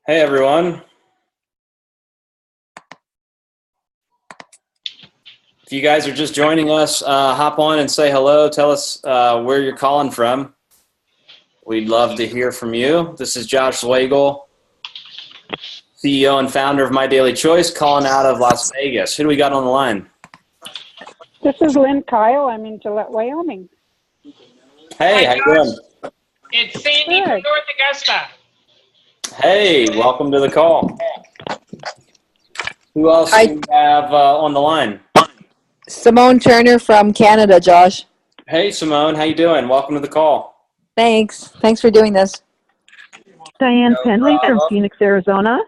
Hey everyone. If you guys are just joining us, hop on and say hello. Tell us where you're calling from. We'd love to hear from you. This is Josh Zwagil, CEO and founder of My Daily Choice, calling out of Las Vegas. Who do we got on the line? This is Lynn Kyle. I'm in Gillette, Wyoming. Hey, how you doing? It's Sandy from North Augusta. Hey, welcome to the call. Who else do we have on the line? Simone Turner from Canada, Josh. Hey, Simone, how you doing? Welcome to the call. Thanks. Thanks for doing this. Diane Penley from Phoenix, Arizona.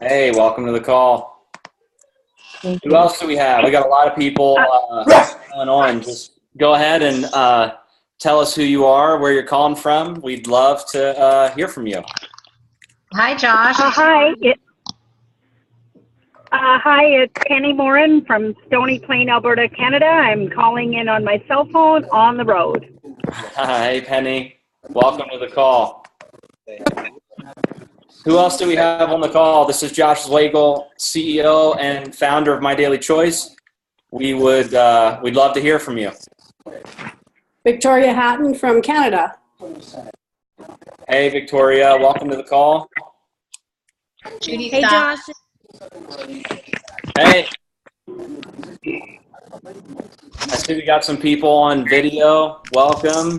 Hey, welcome to the call. Thank Who you. else do we have? We got a lot of people going on. Just go ahead and tell us who you are, where you're calling from. We'd love to hear from you. Hi, Josh. Hi, it's Penny Morin from Stony Plain, Alberta, Canada. I'm calling in on my cell phone on the road. Hey, Penny. Welcome to the call. Who else do we have on the call? This is Josh Zwagil, CEO and founder of My Daily Choice. We'd love to hear from you. Victoria Hatton from Canada. Hey, Victoria. Welcome to the call. Judy, Hey, stop. Josh. Hey. I see we got some people on video. Welcome.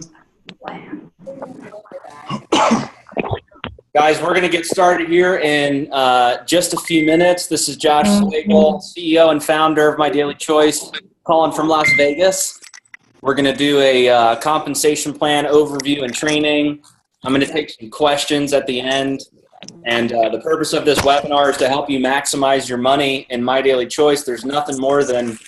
Guys, we're going to get started here in just a few minutes. This is Josh Zwagil, CEO and founder of My Daily Choice, calling from Las Vegas. We're going to do a compensation plan overview and training. I'm going to take some questions at the end. And the purpose of this webinar is to help you maximize your money in My Daily Choice. There's nothing more than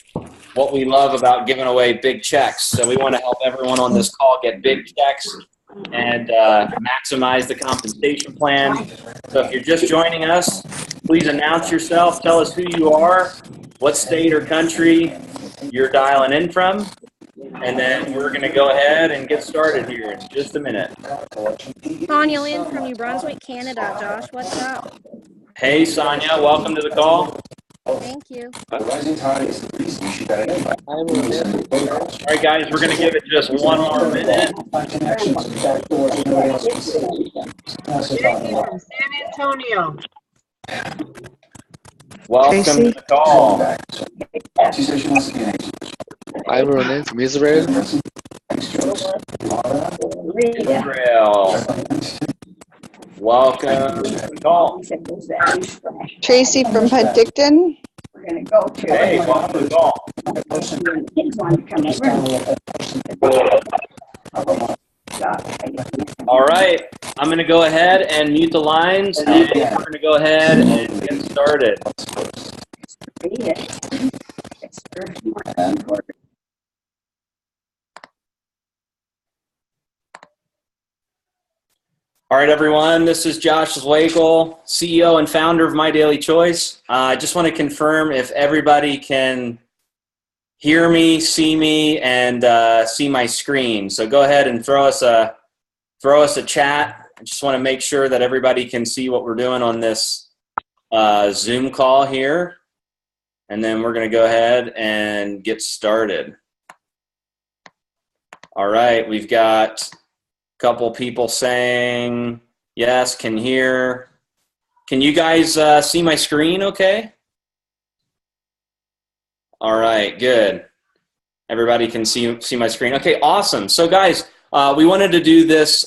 what we love about giving away big checks. So we want to help everyone on this call get big checks and maximize the compensation plan. So if you're just joining us, please announce yourself. Tell us who you are, what state or country you're dialing in from. And then we're going to go ahead and get started here in just a minute. Sonia Lynn from New Brunswick, Canada. Josh, what's up? Hey, Sonia. Welcome to the call. Thank you. All right, guys. We're going to give it just one more minute. Jackie from San Antonio. Welcome to the call. I'm Ronan from Israel. Israel. Welcome to the call. Tracy from Penticton. Hey, welcome to the call. All right, I'm going to go ahead and mute the lines, and we're going to go ahead and get started. All right, everyone, this is Josh Zwagil, CEO and founder of My Daily Choice. I just want to confirm if everybody can hear me, see me, and see my screen. So go ahead and throw us a chat. I just want to make sure that everybody can see what we're doing on this Zoom call here. And then we're going to go ahead and get started. All right, we've got couple people saying yes, can hear. Can you guys see my screen okay? All right, good. Everybody can see my screen. Okay, awesome. So guys, we wanted to do this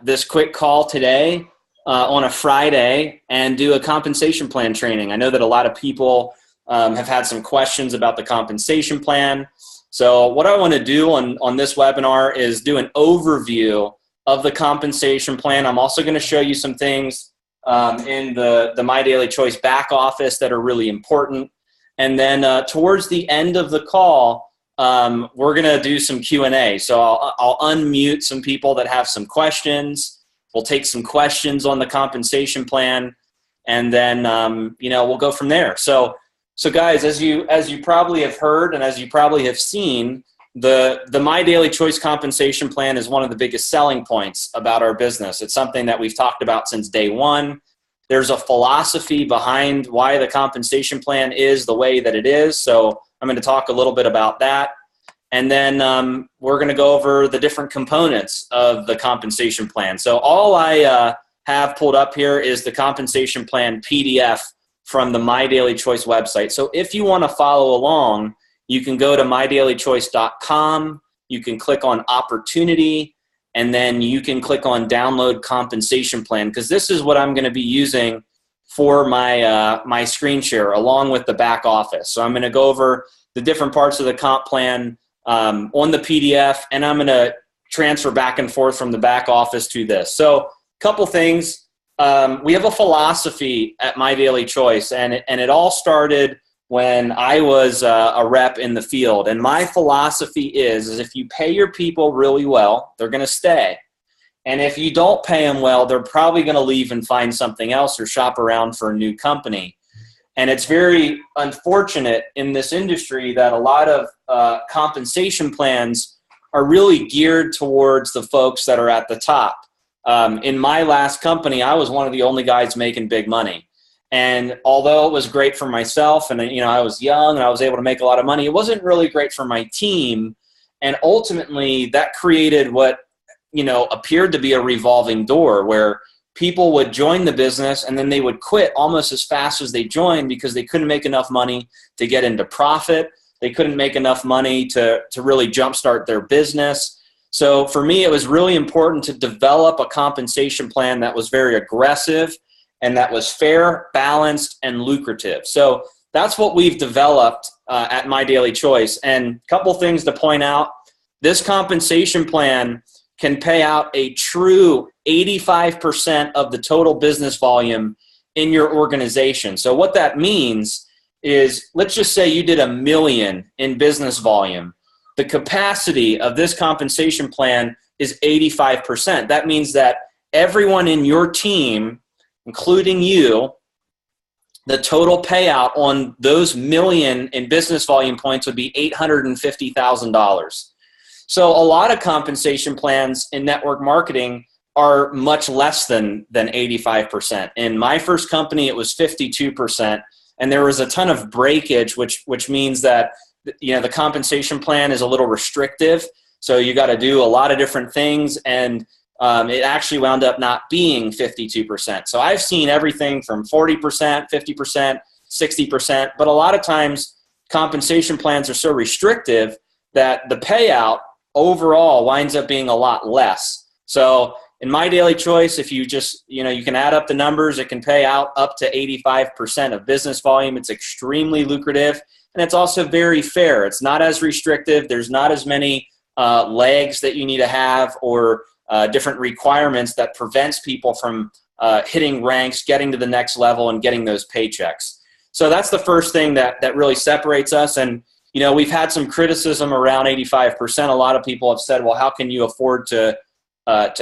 this quick call today on a Friday and do a compensation plan training. I know that a lot of people have had some questions about the compensation plan. So what I want to do on this webinar is do an overview of the compensation plan. I'm also going to show you some things in the My Daily Choice back office that are really important. And then towards the end of the call, we're going to do some Q&A. So I'll unmute some people that have some questions. We'll take some questions on the compensation plan, and then we'll go from there. So guys, as you probably have heard and as you probably have seen, the My Daily Choice compensation plan is one of the biggest selling points about our business. It's something that we've talked about since day one. There's a philosophy behind why the compensation plan is the way that it is. So I'm going to talk a little bit about that. And then we're going to go over the different components of the compensation plan. So all I have pulled up here is the compensation plan PDF from the My Daily Choice website. So if you want to follow along, you can go to mydailychoice.com. You can click on Opportunity, and then you can click on Download Compensation Plan, because this is what I'm going to be using for my screen share along with the back office. So I'm going to go over the different parts of the comp plan on the PDF, and I'm going to transfer back and forth from the back office to this. So a couple things. We have a philosophy at My Daily Choice, and it all started when I was a rep in the field. And my philosophy is if you pay your people really well, they're going to stay. And if you don't pay them well, they're probably going to leave and find something else or shop around for a new company. And it's very unfortunate in this industry that a lot of compensation plans are really geared towards the folks that are at the top. In my last company, I was one of the only guys making big money. And although it was great for myself and, I was young and I was able to make a lot of money, it wasn't really great for my team. And ultimately that created what, appeared to be a revolving door where people would join the business and then they would quit almost as fast as they joined because they couldn't make enough money to get into profit. They couldn't make enough money to really jumpstart their business. So for me, it was really important to develop a compensation plan that was very aggressive and that was fair, balanced, and lucrative. So that's what we've developed at My Daily Choice. And a couple things to point out. This compensation plan can pay out a true 85% of the total business volume in your organization. So what that means is, let's just say you did $1 million in business volume. The capacity of this compensation plan is 85%. That means that everyone in your team, including you, the total payout on those $1 million in business volume points would be $850,000. So a lot of compensation plans in network marketing are much less than 85%. In my first company, it was 52%, and there was a ton of breakage, which means that the compensation plan is a little restrictive. So you got to do a lot of different things, and it actually wound up not being 52%. So I've seen everything from 40%, 50%, 60%, but a lot of times compensation plans are so restrictive that the payout overall winds up being a lot less. So in My Daily Choice, if you just, you can add up the numbers, it can pay out up to 85% of business volume. It's extremely lucrative, and it's also very fair. It's not as restrictive. There's not as many legs that you need to have or different requirements that prevents people from hitting ranks, getting to the next level, and getting those paychecks. So that's the first thing that really separates us. And we've had some criticism around 85%. A lot of people have said, well, how can you afford to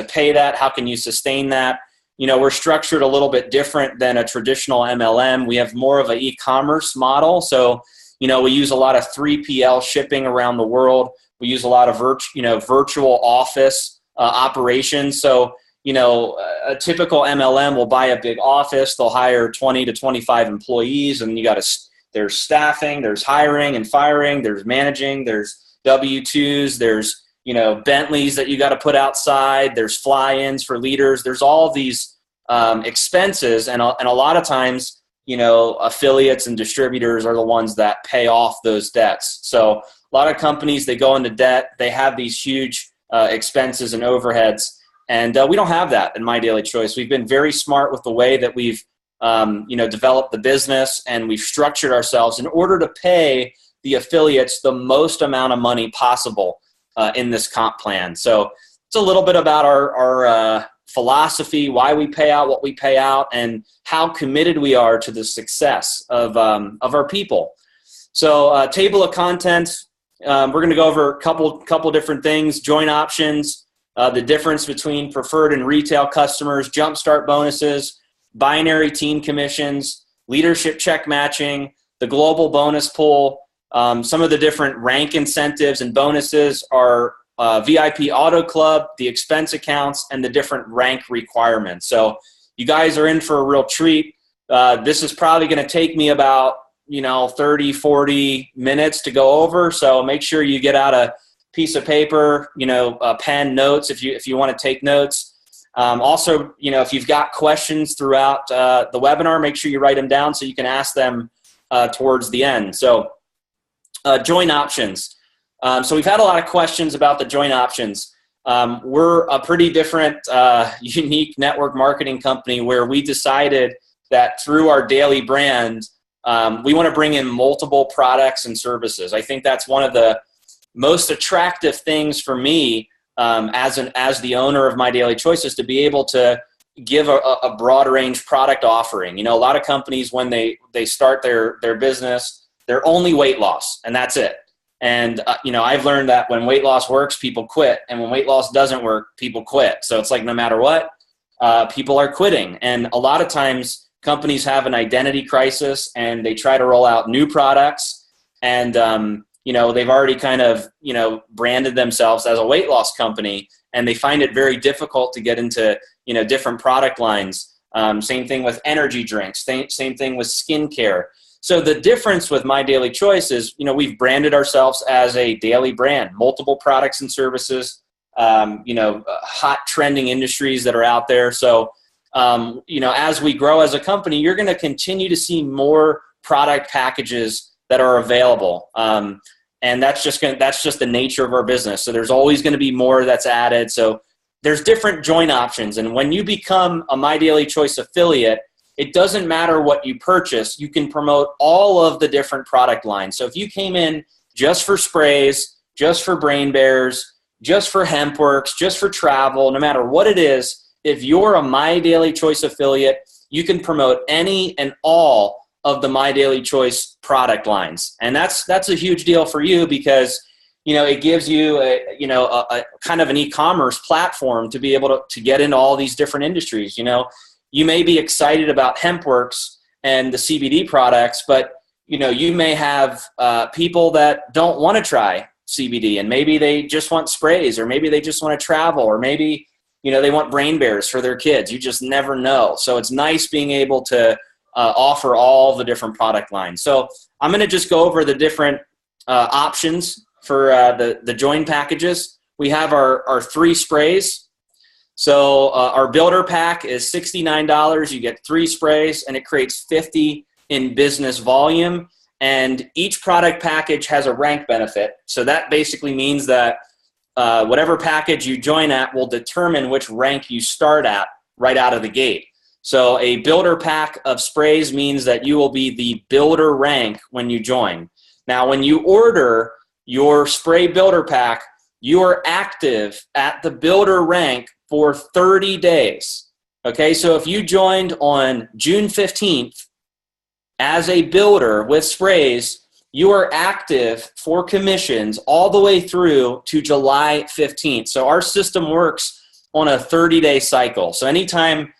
pay that? How can you sustain that? We're structured a little bit different than a traditional MLM. We have more of an e-commerce model. So, we use a lot of 3PL shipping around the world. We use a lot of virtual office operations. So, a typical MLM will buy a big office. They'll hire 20 to 25 employees, and there's staffing, there's hiring and firing, there's managing, there's W-2s, there's, Bentleys that you got to put outside, there's fly-ins for leaders. There's all of these expenses, and a lot of times, affiliates and distributors are the ones that pay off those debts. So a lot of companies, they go into debt, they have these huge expenses and overheads, and we don't have that in My Daily Choice. We've been very smart with the way that we've developed the business, and we've structured ourselves in order to pay the affiliates the most amount of money possible in this comp plan. So it's a little bit about our philosophy, why we pay out what we pay out, and how committed we are to the success of our people. So table of contents, we're going to go over a couple different things: joint options, the difference between preferred and retail customers, jumpstart bonuses, binary team commissions, leadership check matching, the global bonus pool, Some of the different rank incentives and bonuses are VIP Auto Club, the expense accounts, and the different rank requirements. So you guys are in for a real treat. This is probably going to take me about 30, 40 minutes to go over. So make sure you get out a piece of paper, a pen, notes if you want to take notes. Also, if you've got questions throughout the webinar, make sure you write them down so you can ask them towards the end. So join options. So we've had a lot of questions about the joint options. We're a pretty different, unique network marketing company where we decided that through our daily brand, we want to bring in multiple products and services. I think that's one of the most attractive things for me as the owner of My Daily Choices, to be able to give a broad range product offering. A lot of companies, when they start their business, they're only weight loss, and that's it. And, I've learned that when weight loss works, people quit. And when weight loss doesn't work, people quit. So it's like no matter what, people are quitting. And a lot of times companies have an identity crisis and they try to roll out new products. And, they've already kind of, branded themselves as a weight loss company. And they find it very difficult to get into, different product lines. Same thing with energy drinks. Same thing with skincare. So the difference with My Daily Choice is, we've branded ourselves as a daily brand, multiple products and services, hot trending industries that are out there. So, as we grow as a company, you're going to continue to see more product packages that are available. And that's just the nature of our business. So there's always going to be more that's added. So there's different joint options. And when you become a My Daily Choice affiliate, it doesn't matter what you purchase. You can promote all of the different product lines. So if you came in just for sprays, just for Brain Bears, just for Hempworx, just for travel, no matter what it is, if you're a My Daily Choice affiliate, you can promote any and all of the My Daily Choice product lines. And that's a huge deal for you because, it gives you a kind of an e-commerce platform to be able to get into all these different industries. You may be excited about Hempworx and the CBD products, but you may have people that don't want to try CBD, and maybe they just want sprays, or maybe they just want to travel, or maybe they want Brain Bears for their kids. You just never know. So it's nice being able to offer all the different product lines. So I'm going to just go over the different options for the join packages. We have our 3 sprays. So our builder pack is $69. You get 3 sprays, and it creates 50 in business volume. And each product package has a rank benefit. So that basically means that whatever package you join at will determine which rank you start at right out of the gate. So a builder pack of sprays means that you will be the builder rank when you join. Now, when you order your spray builder pack, you are active at the builder rank for 30 days. Okay, so if you joined on June 15th as a builder with sprays, you are active for commissions all the way through to July 15th. So our system works on a 30-day cycle. So anytime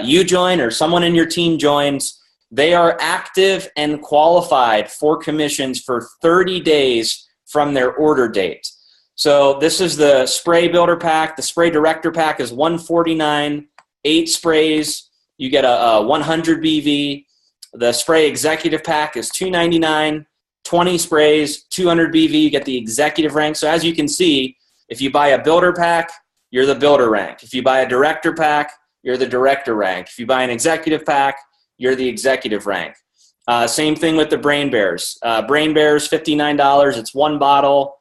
you join or someone in your team joins, they are active and qualified for commissions for 30 days from their order date. So this is the spray builder pack. The spray director pack is $149, 8 sprays. You get a 100 BV. The spray executive pack is $299, 20 sprays, 200 BV. You get the executive rank. So as you can see, if you buy a builder pack, you're the builder rank. If you buy a director pack, you're the director rank. If you buy an executive pack, you're the executive rank. Same thing with the Brain Bears. Brain Bears, $59. It's 1 bottle.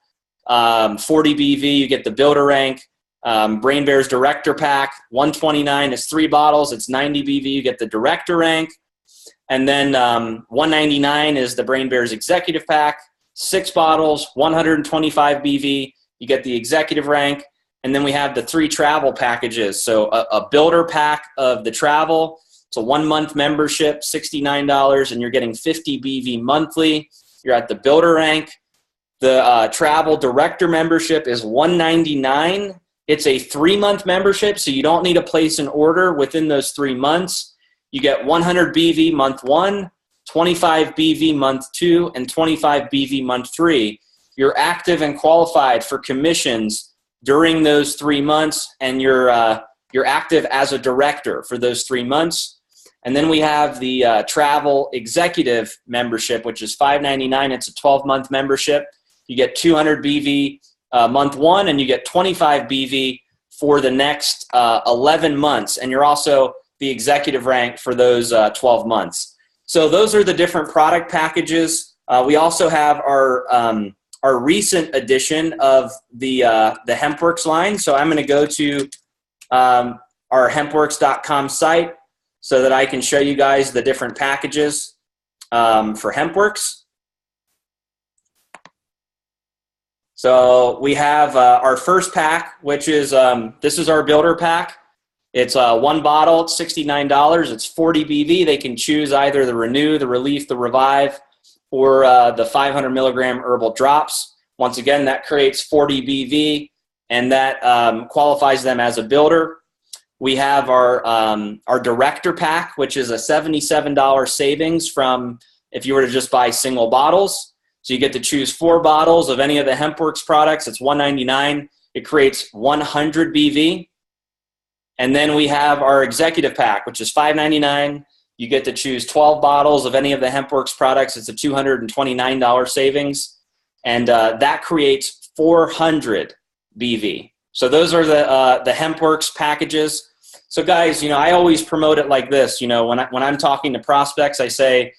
40 BV, you get the builder rank. Brain Bears Director Pack, $129 is 3 bottles. It's 90 BV, you get the director rank. And then $199 is the Brain Bears Executive Pack, 6 bottles, 125 BV, you get the executive rank. And then we have the 3 travel packages. So a builder pack of the travel. It's a 1-month membership, $69, and you're getting 50 BV monthly. You're at the builder rank. The travel director membership is $199. It's a 3-month membership, so you don't need to place an order within those 3 months. You get 100 BV month 1, 25 BV month 2, and 25 BV month 3. You're active and qualified for commissions during those 3 months, and you're active as a director for those 3 months. And then we have the travel executive membership, which is $5.99. It's a 12-month membership. You get 200 BV month 1, and you get 25 BV for the next 11 months. And you're also the executive rank for those 12 months. So those are the different product packages. We also have our recent edition of the Hempworx line. So I'm going to go to our hempworx.com site so that I can show you guys the different packages for Hempworx. So we have our first pack, which is, this is our builder pack. It's one bottle, it's $69. It's 40 BV. They can choose either the Renew, the Relief, the Revive, or the 500 milligram herbal drops. Once again, that creates 40 BV, and that qualifies them as a builder. We have our Director pack, which is a $77 savings from if you were to just buy single bottles. So you get to choose 4 bottles of any of the Hempworx products. It's $199. It creates 100 BV. And then we have our Executive pack, which is $5.99. You get to choose 12 bottles of any of the Hempworx products. It's a $229 savings. And that creates 400 BV. So those are the Hempworx packages. So guys, I always promote it like this. When I'm talking to prospects, I say,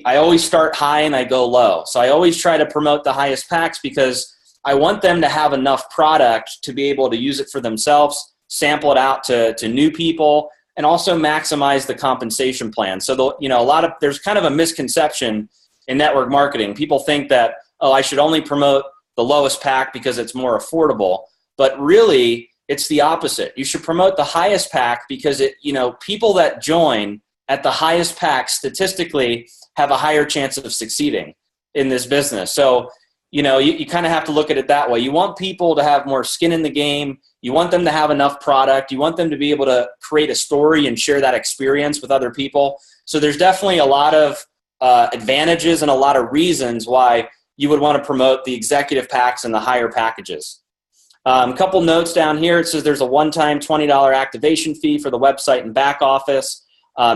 I always start high and I go low. So I always try to promote the highest packs because I want them to have enough product to be able to use it for themselves, sample it out to new people, and also maximize the compensation plan. So there's kind of a misconception in network marketing. People think that, I should only promote the lowest pack because it's more affordable. But really, it's the opposite. You should promote the highest pack because people that join at the highest pack statistically have a higher chance of succeeding in this business. So, you kind of have to look at it that way. You want people to have more skin in the game. You want them to have enough product. You want them to be able to create a story and share that experience with other people. So there's definitely a lot of advantages and a lot of reasons why you would want to promote the executive packs and the higher packages. A couple notes down here. It says there's a one-time $20 activation fee for the website and back office.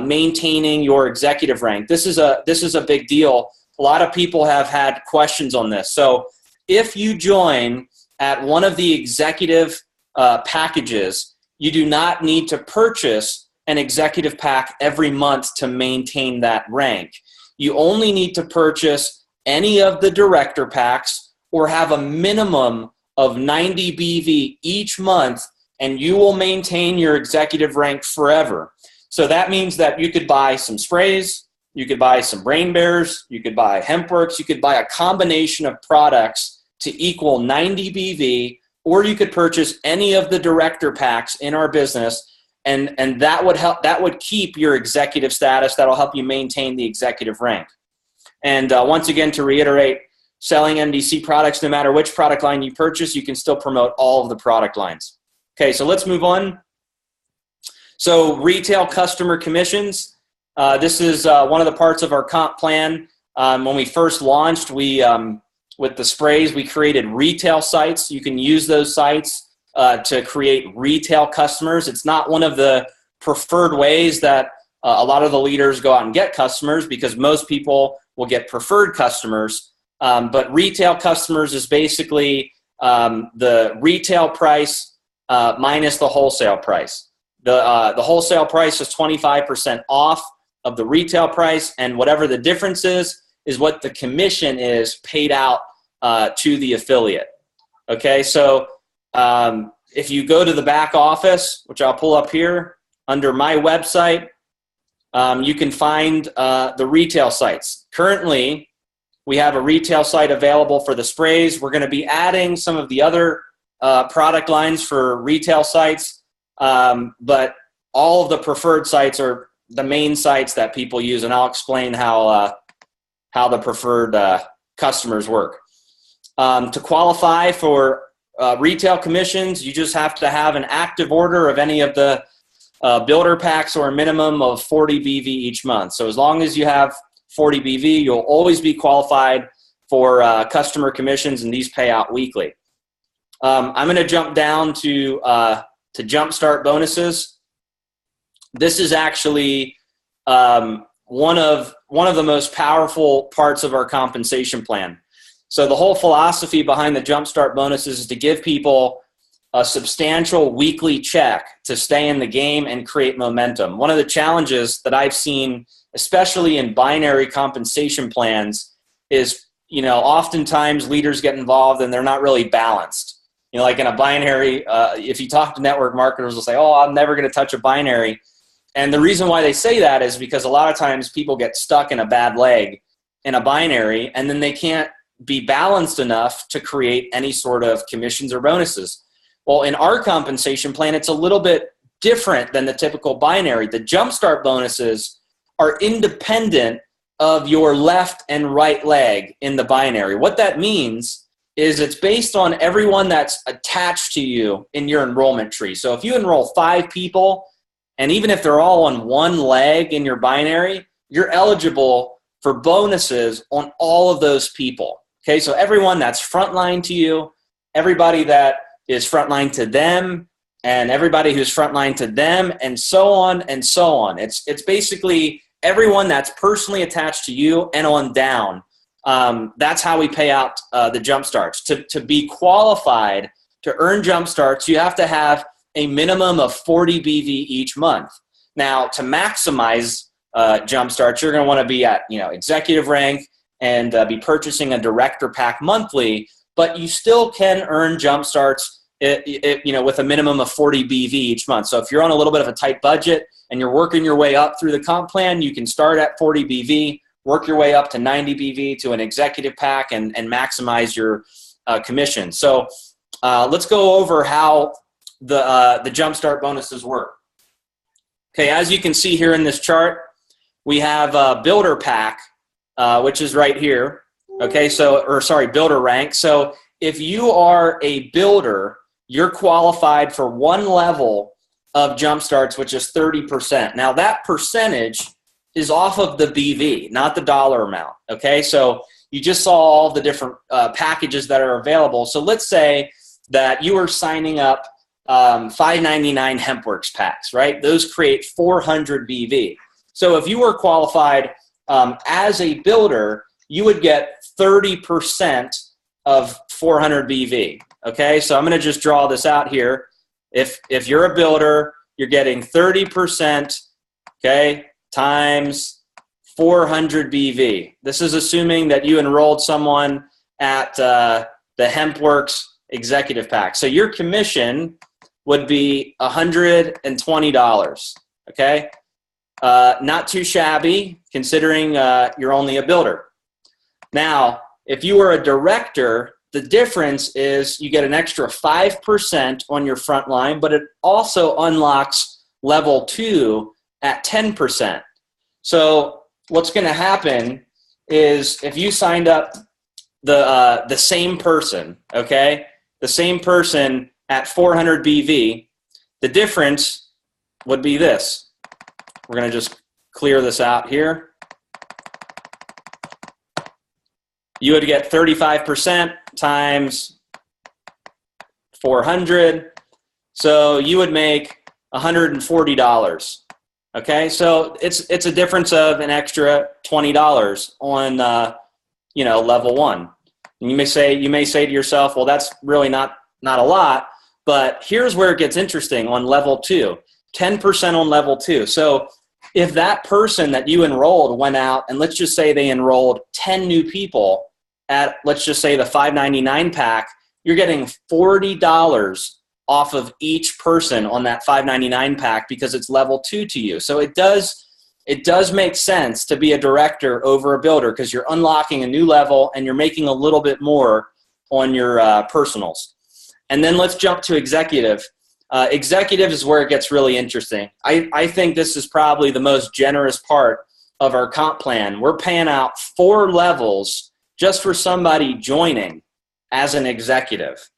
Maintaining your executive rank. This is a big deal. A lot of people have had questions on this. So if you join at one of the executive packages, you do not need to purchase an executive pack every month to maintain that rank. You only need to purchase any of the director packs or have a minimum of 90 BV each month, and you will maintain your executive rank forever. So that means that you could buy some sprays, you could buy some Brain Bears, you could buy Hempworx, you could buy a combination of products to equal 90 BV, or you could purchase any of the director packs in our business, and that would help. That would keep your executive status. That'll help you maintain the executive rank. And once again, to reiterate, selling MDC products, no matter which product line you purchase, you can still promote all of the product lines. Okay, so let's move on. So retail customer commissions. This is one of the parts of our comp plan. When we first launched, with the sprays, we created retail sites. You can use those sites to create retail customers. It's not one of the preferred ways that a lot of the leaders go out and get customers because most people will get preferred customers. But retail customers is basically the retail price minus the wholesale price. The wholesale price is 25% off of the retail price, and whatever the difference is what the commission is paid out to the affiliate. Okay, so if you go to the back office, which I'll pull up here, under my website, you can find the retail sites. Currently, we have a retail site available for the sprays. We're going to be adding some of the other product lines for retail sites, but all of the preferred sites are the main sites that people use, and I'll explain how the preferred customers work. To qualify for retail commissions, you just have to have an active order of any of the builder packs or a minimum of 40 BV each month. So as long as you have 40 BV, you'll always be qualified for customer commissions, and these pay out weekly. I'm going to jump down to Jumpstart bonuses. This is actually one of the most powerful parts of our compensation plan. So the whole philosophy behind the Jumpstart bonuses is to give people a substantial weekly check to stay in the game and create momentum. One of the challenges that I've seen, especially in binary compensation plans, is, oftentimes leaders get involved and they're not really balanced. Like in a binary, if you talk to network marketers, they'll say, oh, I'm never going to touch a binary. And the reason why they say that is because a lot of times people get stuck in a bad leg in a binary, and then they can't be balanced enough to create any sort of commissions or bonuses. Well, in our compensation plan, it's a little bit different than the typical binary. The Jumpstart bonuses are independent of your left and right leg in the binary. What that means is it's based on everyone that's attached to you in your enrollment tree. So if you enroll 5 people, and even if they're all on one leg in your binary, you're eligible for bonuses on all of those people. Okay, so everyone that's frontline to you, everybody that is frontline to them, and everybody who's frontline to them, and so on and so on. It's basically everyone that's personally attached to you and on down. That's how we pay out the Jumpstarts. To be qualified to earn Jumpstarts, you have to have a minimum of 40 BV each month. Now, to maximize Jumpstarts, you're going to want to be at executive rank and be purchasing a director pack monthly, but you still can earn Jumpstarts with a minimum of 40 BV each month. So if you're on a little bit of a tight budget and you're working your way up through the comp plan, you can start at 40 BV, work your way up to 90 BV to an executive pack, and maximize your commission. So let's go over how the Jumpstart bonuses work. Okay, as you can see here in this chart, we have a builder pack, which is right here. Okay, builder rank. So if you are a builder, you're qualified for one level of Jumpstarts, which is 30%. Now that percentage is off of the BV, not the dollar amount. Okay, so you just saw all the different packages that are available. So let's say that you are signing up $5.99 Hempworx packs, right? Those create 400 BV. So if you were qualified as a builder, you would get 30% of 400 BV. Okay, so I'm going to just draw this out here. If you're a builder, you're getting 30%, okay, times 400 BV. This is assuming that you enrolled someone at the Hempworx Executive Pack. So your commission would be $120, okay? Not too shabby considering you're only a builder. Now, if you were a director, the difference is you get an extra 5% on your front line, but it also unlocks level 2 at 10%. So what's going to happen is if you signed up the same person, okay, the same person at 400 BV, the difference would be this. We're going to just clear this out here. You would get 35% times 400. So you would make $140. Okay, so it's a difference of an extra $20 on level 1. And you may say to yourself, well, that's really not a lot. But here's where it gets interesting on level 2, 10% on level 2. So if that person that you enrolled went out and let's just say they enrolled 10 new people at, let's just say the $5.99 pack, you're getting $40 off of each person on that $5.99 pack because it's level 2 to you. So it does make sense to be a director over a builder because you're unlocking a new level and you're making a little bit more on your personals. And then let's jump to executive. Executive is where it gets really interesting. I think this is probably the most generous part of our comp plan. We're paying out 4 levels just for somebody joining as an executive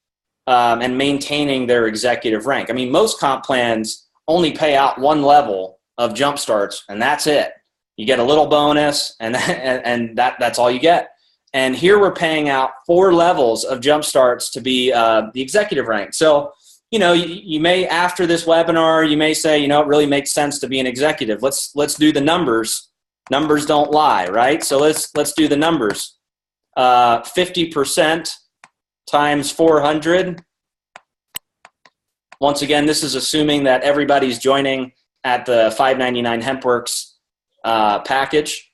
and maintaining their executive rank. I mean, most comp plans only pay out 1 level of Jumpstarts, and that's it. You get a little bonus, and that's all you get. And here we're paying out 4 levels of jump starts to be the executive rank. So, you may, after this webinar, you may say, it really makes sense to be an executive. Let's do the numbers. Numbers don't lie, right? So let's do the numbers. 50% times 400. Once again, this is assuming that everybody's joining at the $5.99 Hempworx package.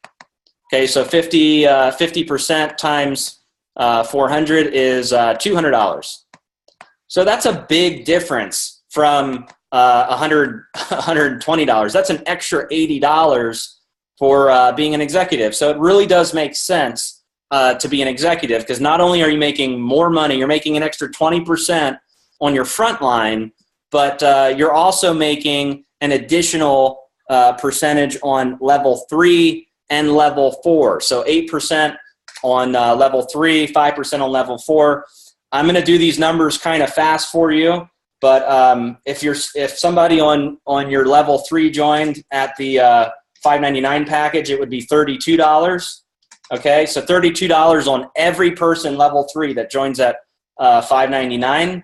Okay, so 50% times 400 is $200. So that's a big difference from $120. That's an extra $80 for being an executive. So it really does make sense to be an executive, because not only are you making more money, you're making an extra 20% on your front line, but you're also making an additional percentage on level 3 and level 4. So 8% on level 3, 5% on level 4. I'm going to do these numbers kind of fast for you, but if somebody on your level 3 joined at the $5.99 package, it would be $32. Okay, so $32 on every person level 3 that joins at $5.99,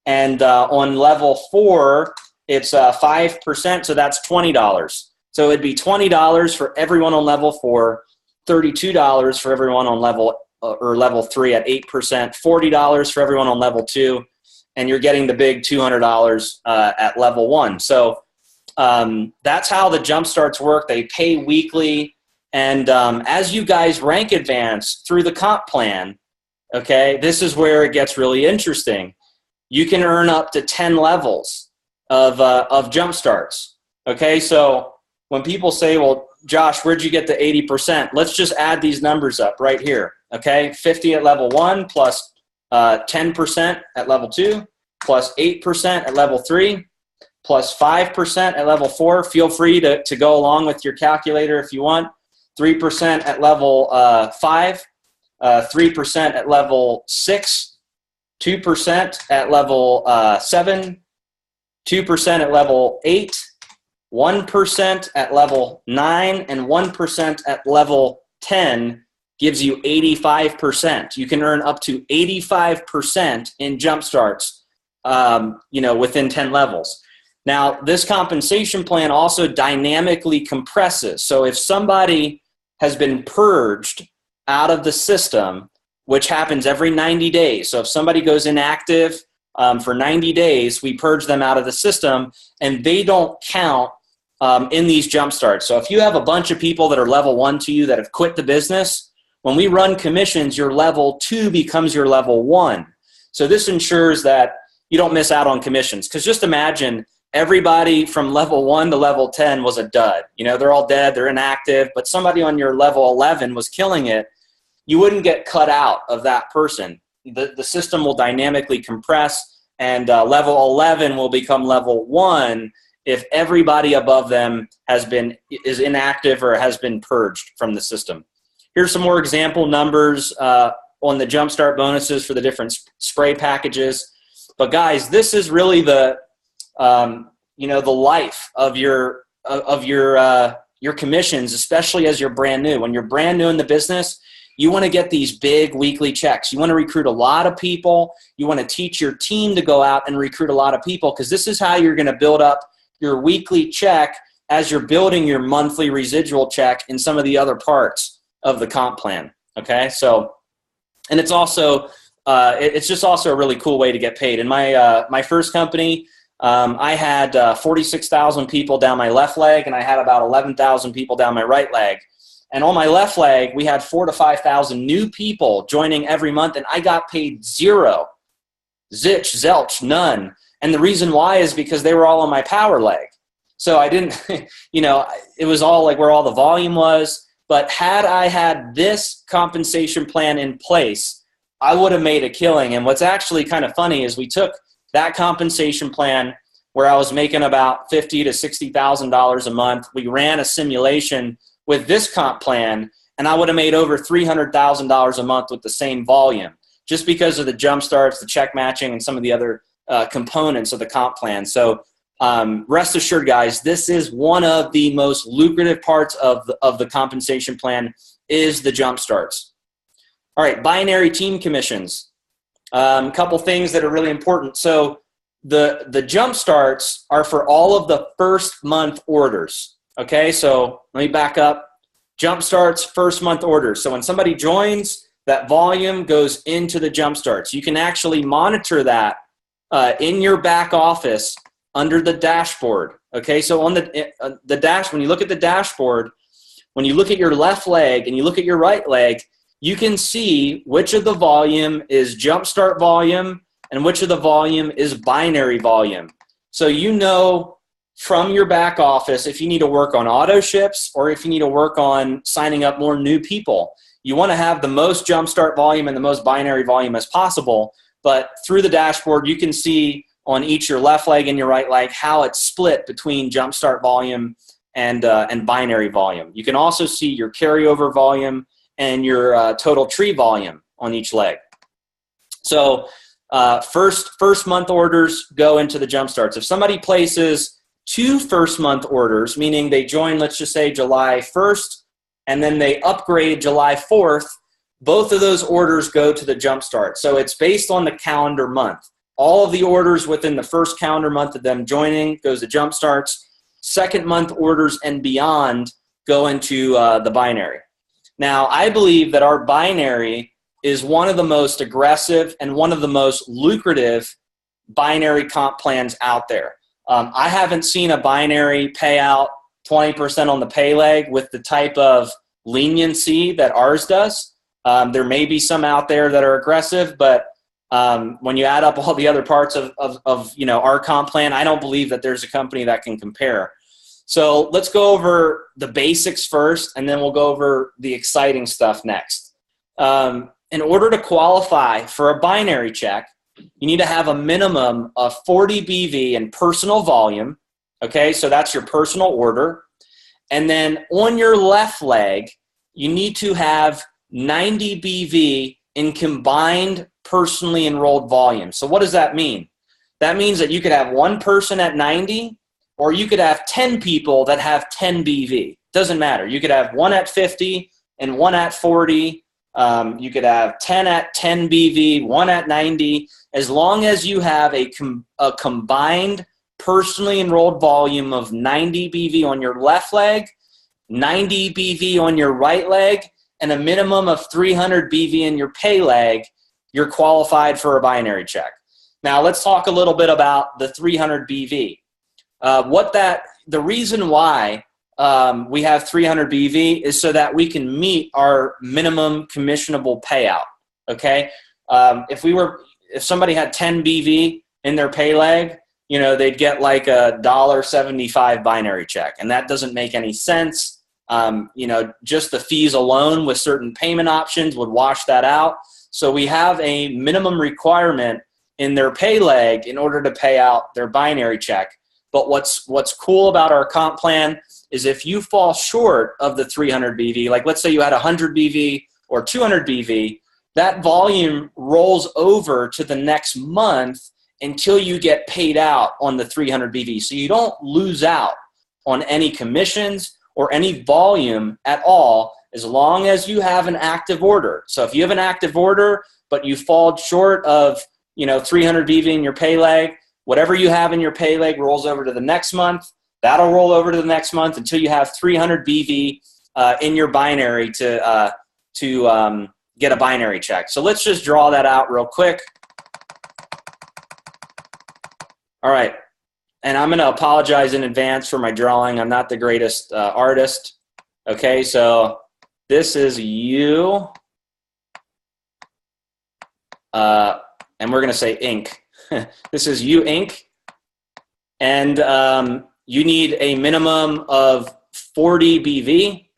and on level 4 it's 5%, so that's $20. So it'd be $20 for everyone on level 4, $32 for everyone on level 3 at 8%, $40 for everyone on level 2, and you're getting the big $200 at level 1. So that's how the jump starts work. They pay weekly, and as you guys rank advance through the comp plan, okay, this is where it gets really interesting. You can earn up to 10 levels of jump starts. Okay, so when people say, well, Josh, where'd you get the 80%? Let's just add these numbers up right here. Okay, 50 at level 1 plus 10% at level 2 plus 8% at level 3 plus 5% at level 4. Feel free to go along with your calculator if you want. 3% at level 5, 3% at level 6, 2% at level 7, 2% at level 8, 1% at level 9, and 1% at level 10 gives you 85%. You can earn up to 85% in jump starts, within 10 levels. Now, this compensation plan also dynamically compresses. So if somebody has been purged out of the system, which happens every 90 days. So if somebody goes inactive for 90 days, we purge them out of the system, and they don't count in these jump starts. So if you have a bunch of people that are level 1 to you that have quit the business, when we run commissions, your level 2 becomes your level 1. So this ensures that you don't miss out on commissions. Because just imagine everybody from level 1 to level 10 was a dud. They're all dead, they're inactive, but somebody on your level 11 was killing it. You wouldn't get cut out of that person. The system will dynamically compress, and level 11 will become level 1 if everybody above them is inactive or has been purged from the system. Here's some more example numbers on the jumpstart bonuses for the different spray packages. But guys, this is really the life of your commissions, especially as you're brand new. When you're brand new in the business, you want to get these big weekly checks. You want to recruit a lot of people. You want to teach your team to go out and recruit a lot of people, because this is how you're going to build up your weekly check as you're building your monthly residual check in some of the other parts of the comp plan. Okay, so, and it's also it's just also a really cool way to get paid. In my first company, I had 46,000 people down my left leg, and I had about 11,000 people down my right leg. And on my left leg, we had 4,000 to 5,000 new people joining every month, and I got paid zero. Zilch, zelch, none. And the reason why is because they were all on my power leg. So I didn't, it was all like where all the volume was. But had I had this compensation plan in place, I would have made a killing. And what's actually kind of funny is we took that compensation plan where I was making about $50,000 to $60,000 a month. We ran a simulation with this comp plan, and I would have made over $300,000 a month with the same volume, just because of the jump starts, the check matching, and some of the other components of the comp plan. So rest assured, guys, this is one of the most lucrative parts of the compensation plan is the jump starts. All right, binary team commissions. A couple things that are really important. So the jump starts are for all of the first month orders. Okay, so let me back up. Jump starts, first month orders. So when somebody joins, that volume goes into the jump starts. You can actually monitor that in your back office under the dashboard. Okay, so on the dash, when you look at the dashboard, when you look at your left leg and you look at your right leg, you can see which of the volume is jumpstart volume and which of the volume is binary volume. So you know from your back office if you need to work on auto ships or if you need to work on signing up more new people. You want to have the most jumpstart volume and the most binary volume as possible, but through the dashboard you can see on each your left leg and your right leg how it's split between jumpstart volume and binary volume. You can also see your carryover volume and your total tree volume on each leg. So first month orders go into the jump starts. If somebody places 2 first month orders, meaning they join, let's just say July 1st, and then they upgrade July 4th, both of those orders go to the jump start. So it's based on the calendar month. All of the orders within the first calendar month of them joining goes to jump starts. Second month orders and beyond go into the binary. Now, I believe that our binary is one of the most aggressive and one of the most lucrative binary comp plans out there. I haven't seen a binary pay out 20% on the pay leg with the type of leniency that ours does. There may be some out there that are aggressive, but when you add up all the other parts of our comp plan, I don't believe that there's a company that can compare. So let's go over the basics first, and then we'll go over the exciting stuff next. In order to qualify for a binary check, you need to have a minimum of 40 BV in personal volume. Okay, so that's your personal order. And then on your left leg, you need to have 90 BV in combined personally enrolled volume. So what does that mean? That means that you could have one person at 90, or you could have 10 people that have 10 BV. Doesn't matter. You could have one at 50 and one at 40. You could have 10 at 10 BV, one at 90. As long as you have a combined personally enrolled volume of 90 BV on your left leg, 90 BV on your right leg, and a minimum of 300 BV in your pay leg, you're qualified for a binary check. Now let's talk a little bit about the 300 BV. The reason why we have 300 BV is so that we can meet our minimum commissionable payout. Okay, if somebody had 10 BV in their pay leg, they'd get like a $1.75 binary check, and that doesn't make any sense. Just the fees alone with certain payment options would wash that out. So we have a minimum requirement in their pay leg in order to pay out their binary check. But what's cool about our comp plan is if you fall short of the 300 BV, like let's say you had 100 BV or 200 BV, that volume rolls over to the next month until you get paid out on the 300 BV. So you don't lose out on any commissions or any volume at all as long as you have an active order. So if you have an active order but you fall short of 300 BV in your pay leg, whatever you have in your pay leg rolls over to the next month. That'll roll over to the next month until you have 300 BV in your binary to get a binary check. So let's just draw that out real quick. All right. And I'm going to apologize in advance for my drawing. I'm not the greatest artist. Okay, so this is you. And we're going to say ink. This is you, ink. And you need a minimum of 40 BV.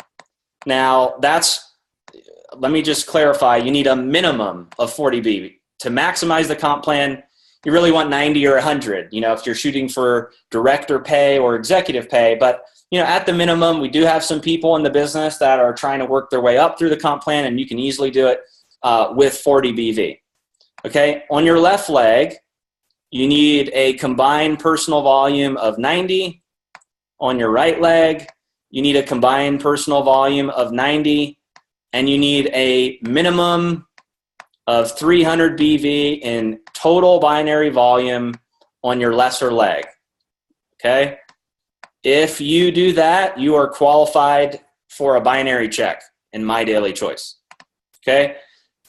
Now, let me just clarify. You need a minimum of 40 BV. To maximize the comp plan, you really want 90 or 100, if you're shooting for director pay or executive pay. But, at the minimum, we do have some people in the business that are trying to work their way up through the comp plan, and you can easily do it with 40 BV. Okay, on your left leg, You need a combined personal volume of 90 on your right leg. You need a combined personal volume of 90, and you need a minimum of 300 BV in total binary volume on your lesser leg. Okay? If you do that, you are qualified for a binary check in My Daily Choice. Okay?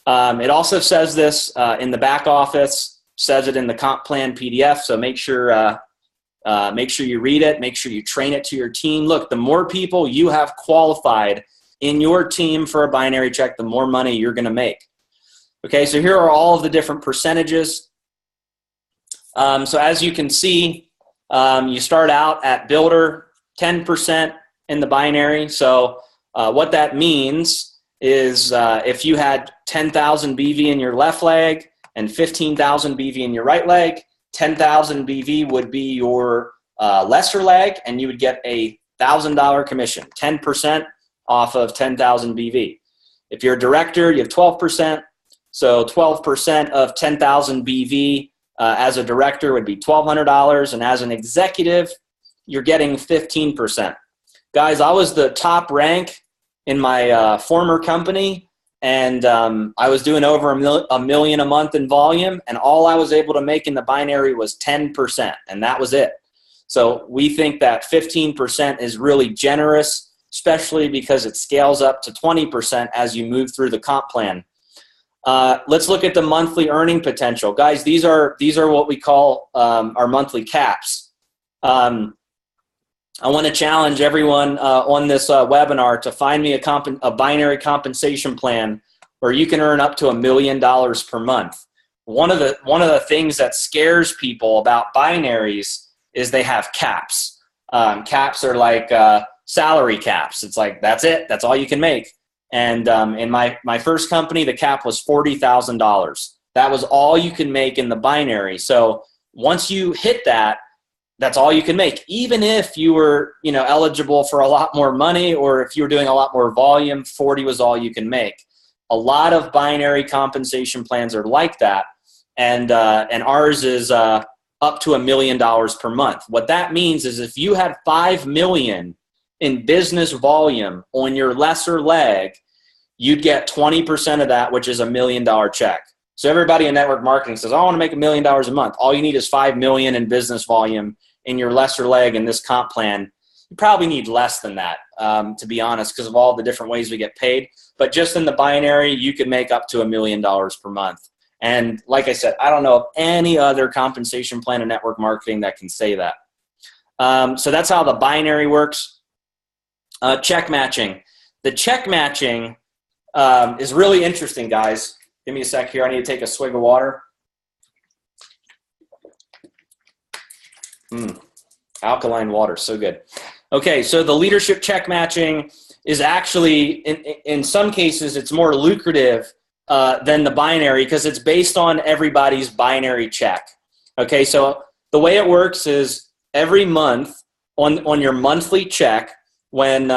It also says this in the back office, says it in the comp plan PDF, so make sure you read it, make sure you train it to your team. Look, the more people you have qualified in your team for a binary check, the more money you're going to make. Okay, so here are all of the different percentages. So as you can see, you start out at builder, 10% in the binary. So what that means is if you had 10,000 BV in your left leg and 15,000 BV in your right leg, 10,000 BV would be your lesser leg, and you would get a $1,000 commission, 10% off of 10,000 BV. If you're a director, you have 12%. So 12% of 10,000 BV as a director would be $1,200, and as an executive, you're getting 15%. Guys, I was the top rank in my former company, and I was doing over $1 million a month in volume, and all I was able to make in the binary was 10%, and that was it. So we think that 15% is really generous, especially because it scales up to 20% as you move through the comp plan. Let's look at the monthly earning potential. Guys, these are what we call our monthly caps. I want to challenge everyone on this webinar to find me a binary compensation plan where you can earn up to $1 million per month. One of the things that scares people about binaries is they have caps. Caps are like salary caps. It's like, that's it. That's all you can make. And in my first company, the cap was $40,000. That was all you can make in the binary. So once you hit that, that's all you can make. Even if you were, eligible for a lot more money, or if you were doing a lot more volume, 40 was all you can make. A lot of binary compensation plans are like that, and ours is up to $1 million per month. What that means is if you had $5 million in business volume on your lesser leg, you'd get 20% of that, which is $1 million check. So everybody in network marketing says, I want to make $1 million a month. All you need is $5 million in business volume in your lesser leg in this comp plan. You probably need less than that, to be honest, because of all the different ways we get paid. But just in the binary, you could make up to $1 million per month. And like I said, I don't know of any other compensation plan in network marketing that can say that. So that's how the binary works. Check matching. The check matching is really interesting, guys. Give me a sec here. I need to take a swig of water. Alkaline water, so good. Okay, so the leadership check matching is actually, in some cases, it's more lucrative than the binary because it's based on everybody's binary check. Okay, so the way it works is every month on your monthly check, when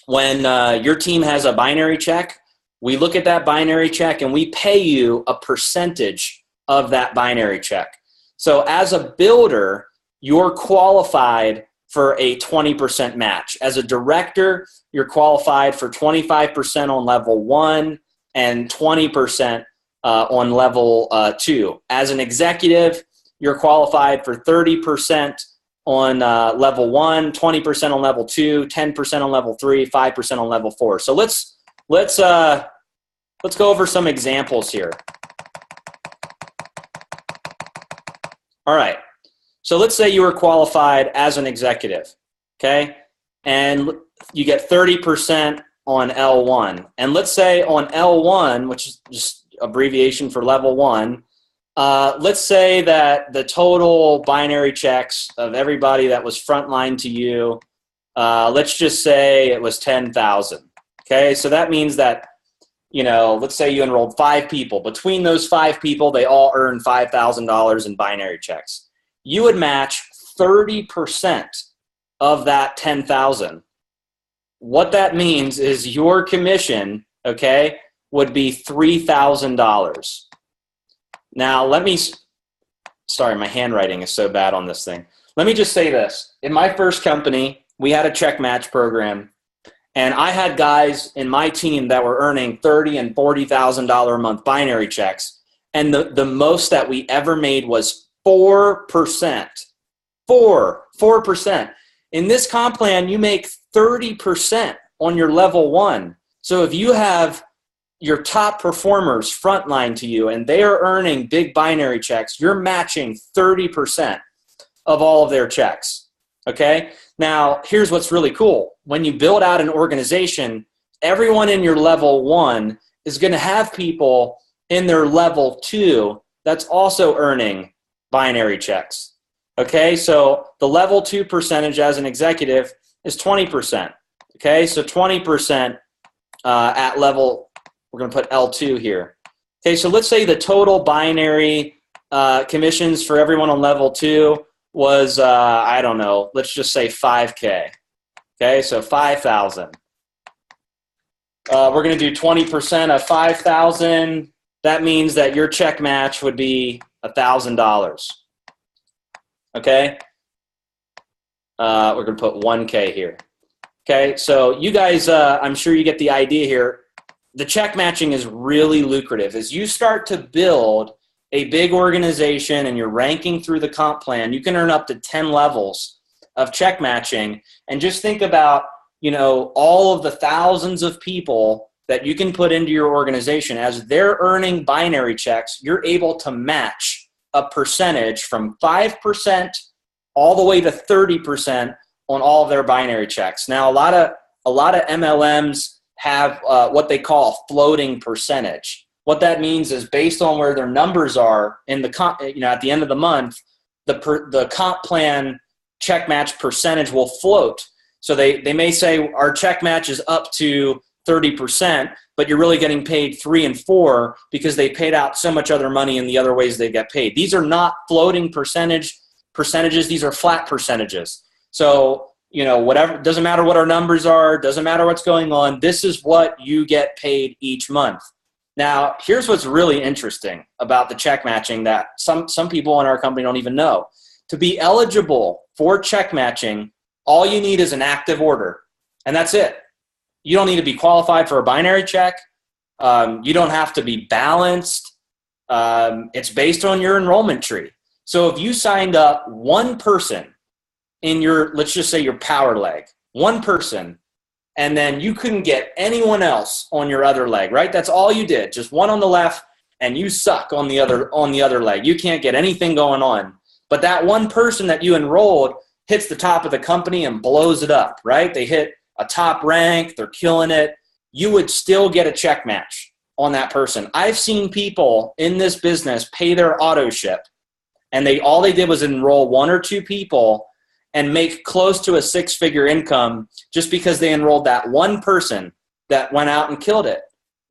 your team has a binary check, we look at that binary check and we pay you a percentage of that binary check. So as a builder, you're qualified for a 20% match. As a director, you're qualified for 25% on level 1 and 20% on level 2. As an executive, you're qualified for 30% on level 1, 20% on level 2, 10% on level 3, 5% on level 4. So let's go over some examples here. All right. So let's say you were qualified as an executive, okay? And you get 30% on L1. And let's say on L1, which is just abbreviation for level 1, let's say that the total binary checks of everybody that was frontline to you, let's just say it was 10,000, okay? So that means that, let's say you enrolled 5 people. Between those 5 people, they all earn $5,000 in binary checks. You would match 30% of that 10,000. What that means is your commission, okay, would be $3,000. Now, let me Sorry, my handwriting is so bad on this thing. Let me just say this. In my first company, we had a check match program, and I had guys in my team that were earning $30,000 and $40,000 a month binary checks, and the most that we ever made was 4%. 4%. In this comp plan, you make 30% on your level 1. So if you have your top performers frontline to you and they are earning big binary checks, you're matching 30% of all of their checks. Okay? Now, here's what's really cool. When you build out an organization, everyone in your level 1 is going to have people in their level 2 that's also earning binary checks. Okay? So the level 2 percentage as an executive is 20%. Okay? So 20% at level, we're going to put L2 here. Okay, so let's say the total binary commissions for everyone on level 2 was, I don't know, let's just say 5K. Okay, so 5,000. We're going to do 20% of 5,000. That means that your check match would be $1,000. Okay? We're going to put 1K here. Okay, so you guys, I'm sure you get the idea here. The check matching is really lucrative. As you start to build a big organization and you're ranking through the comp plan, you can earn up to 10 levels of check matching. And just think about, you know, all of the thousands of people that you can put into your organization. As they're earning binary checks, you're able to match a percentage from 5% all the way to 30% on all of their binary checks. Now, a lot of MLMs have what they call a floating percentage. What that means is based on where their numbers are in the at the end of the month, the comp plan check match percentage will float. So they may say our check match is up to 30%, but you're really getting paid 3 and 4 because they paid out so much other money in the other ways they get paid. These are not floating percentages. These are flat percentages. So, you know, whatever, doesn't matter what our numbers are, doesn't matter what's going on, this is what you get paid each month. Now, here's what's really interesting about the check matching that some people in our company don't even know. To be eligible for check matching, all you need is an active order, and that's it. You don't need to be qualified for a binary check. You don't have to be balanced. It's based on your enrollment tree. So if you signed up one person in your, let's just say your power leg, one person, and then you couldn't get anyone else on your other leg, right? That's all you did, just one on the left, and you suck on the other leg. You can't get anything going on. But that one person that you enrolled hits the top of the company and blows it up, right? They hit a top rank, they're killing it. You would still get a check match on that person. I've seen people in this business pay their auto ship, and all they did was enroll 1 or 2 people and make close to a 6-figure income just because they enrolled that one person that went out and killed it.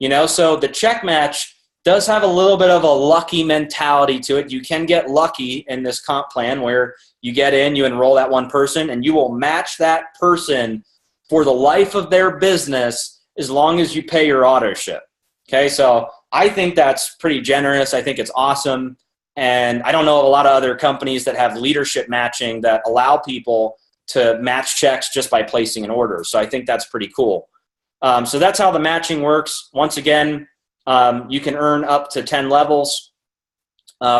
You know, so the check match does have a little bit of a lucky mentality to it. You can get lucky in this comp plan where you get in, you enroll that one person, and you will match that person for the life of their business as long as you pay your auto ship. Okay, so I think that's pretty generous. I think it's awesome. And I don't know of a lot of other companies that have leadership matching that allow people to match checks just by placing an order. So I think that's pretty cool. So that's how the matching works. Once again, you can earn up to 10 levels.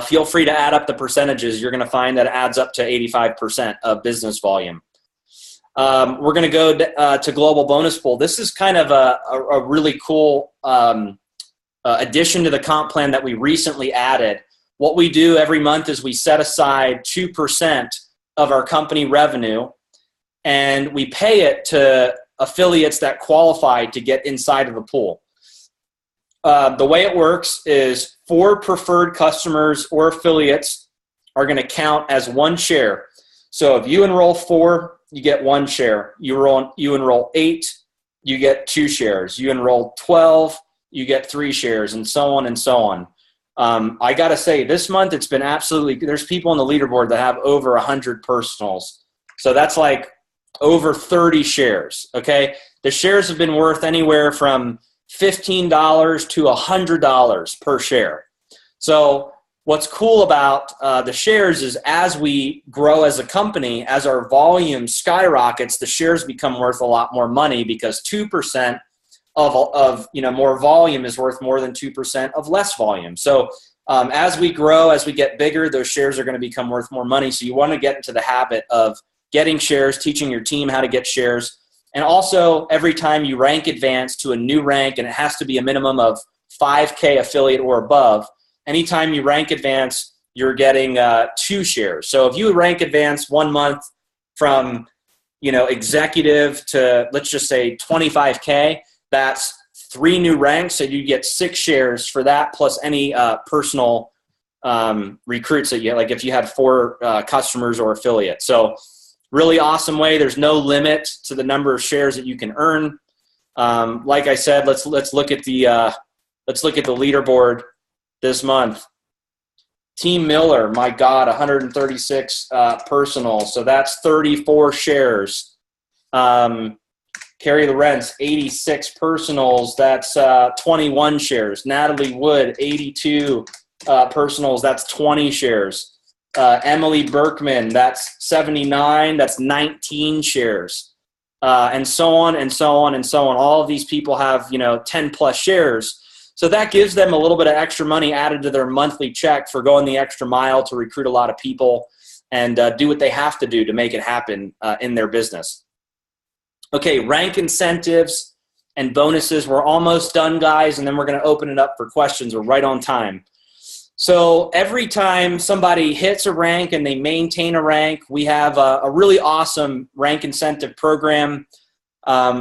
Feel free to add up the percentages. You're going to find that it adds up to 85% of business volume. We're going to go to Global Bonus Pool. This is kind of a really cool addition to the comp plan that we recently added. What we do every month is we set aside 2% of our company revenue, and we pay it to affiliates that qualify to get inside of the pool. The way it works is 4 preferred customers or affiliates are going to count as 1 share. So if you enroll 4, you get 1 share. You enroll 8, you get 2 shares. You enroll 12, you get 3 shares, and so on and so on. I got to say, this month it's been absolutely – there's people on the leaderboard that have over 100 personals. So that's like over 30 shares, okay? The shares have been worth anywhere from $15 to $100 per share. So what's cool about the shares is as we grow as a company, as our volume skyrockets, the shares become worth a lot more money because 2% of more volume is worth more than 2% of less volume. So as we grow, as we get bigger, those shares are going to become worth more money. So you want to get into the habit of getting shares, teaching your team how to get shares. And also every time you rank advance to a new rank, and it has to be a minimum of 5K affiliate or above, anytime you rank advance, you're getting 2 shares. So if you rank advance 1 month from, executive to, let's just say 25K, that's 3 new ranks. So you get 6 shares for that, plus any personal recruits that you get, like if you had 4 customers or affiliates. So really awesome way. There's no limit to the number of shares that you can earn. Like I said, let's look at the leaderboard this month. Team Miller, my God, 136 personal. So that's 34 shares. Carrie Lorentz, 86 personals. That's 21 shares. Natalie Wood, 82 personals. That's 20 shares. Emily Berkman, that's 79. That's 19 shares. And so on and so on and so on. All of these people have, 10 plus shares. So that gives them a little bit of extra money added to their monthly check for going the extra mile to recruit a lot of people and do what they have to do to make it happen in their business. Okay, rank incentives and bonuses. We're almost done, guys, and then we're going to open it up for questions. We're right on time. So every time somebody hits a rank and they maintain a rank, we have a really awesome rank incentive program.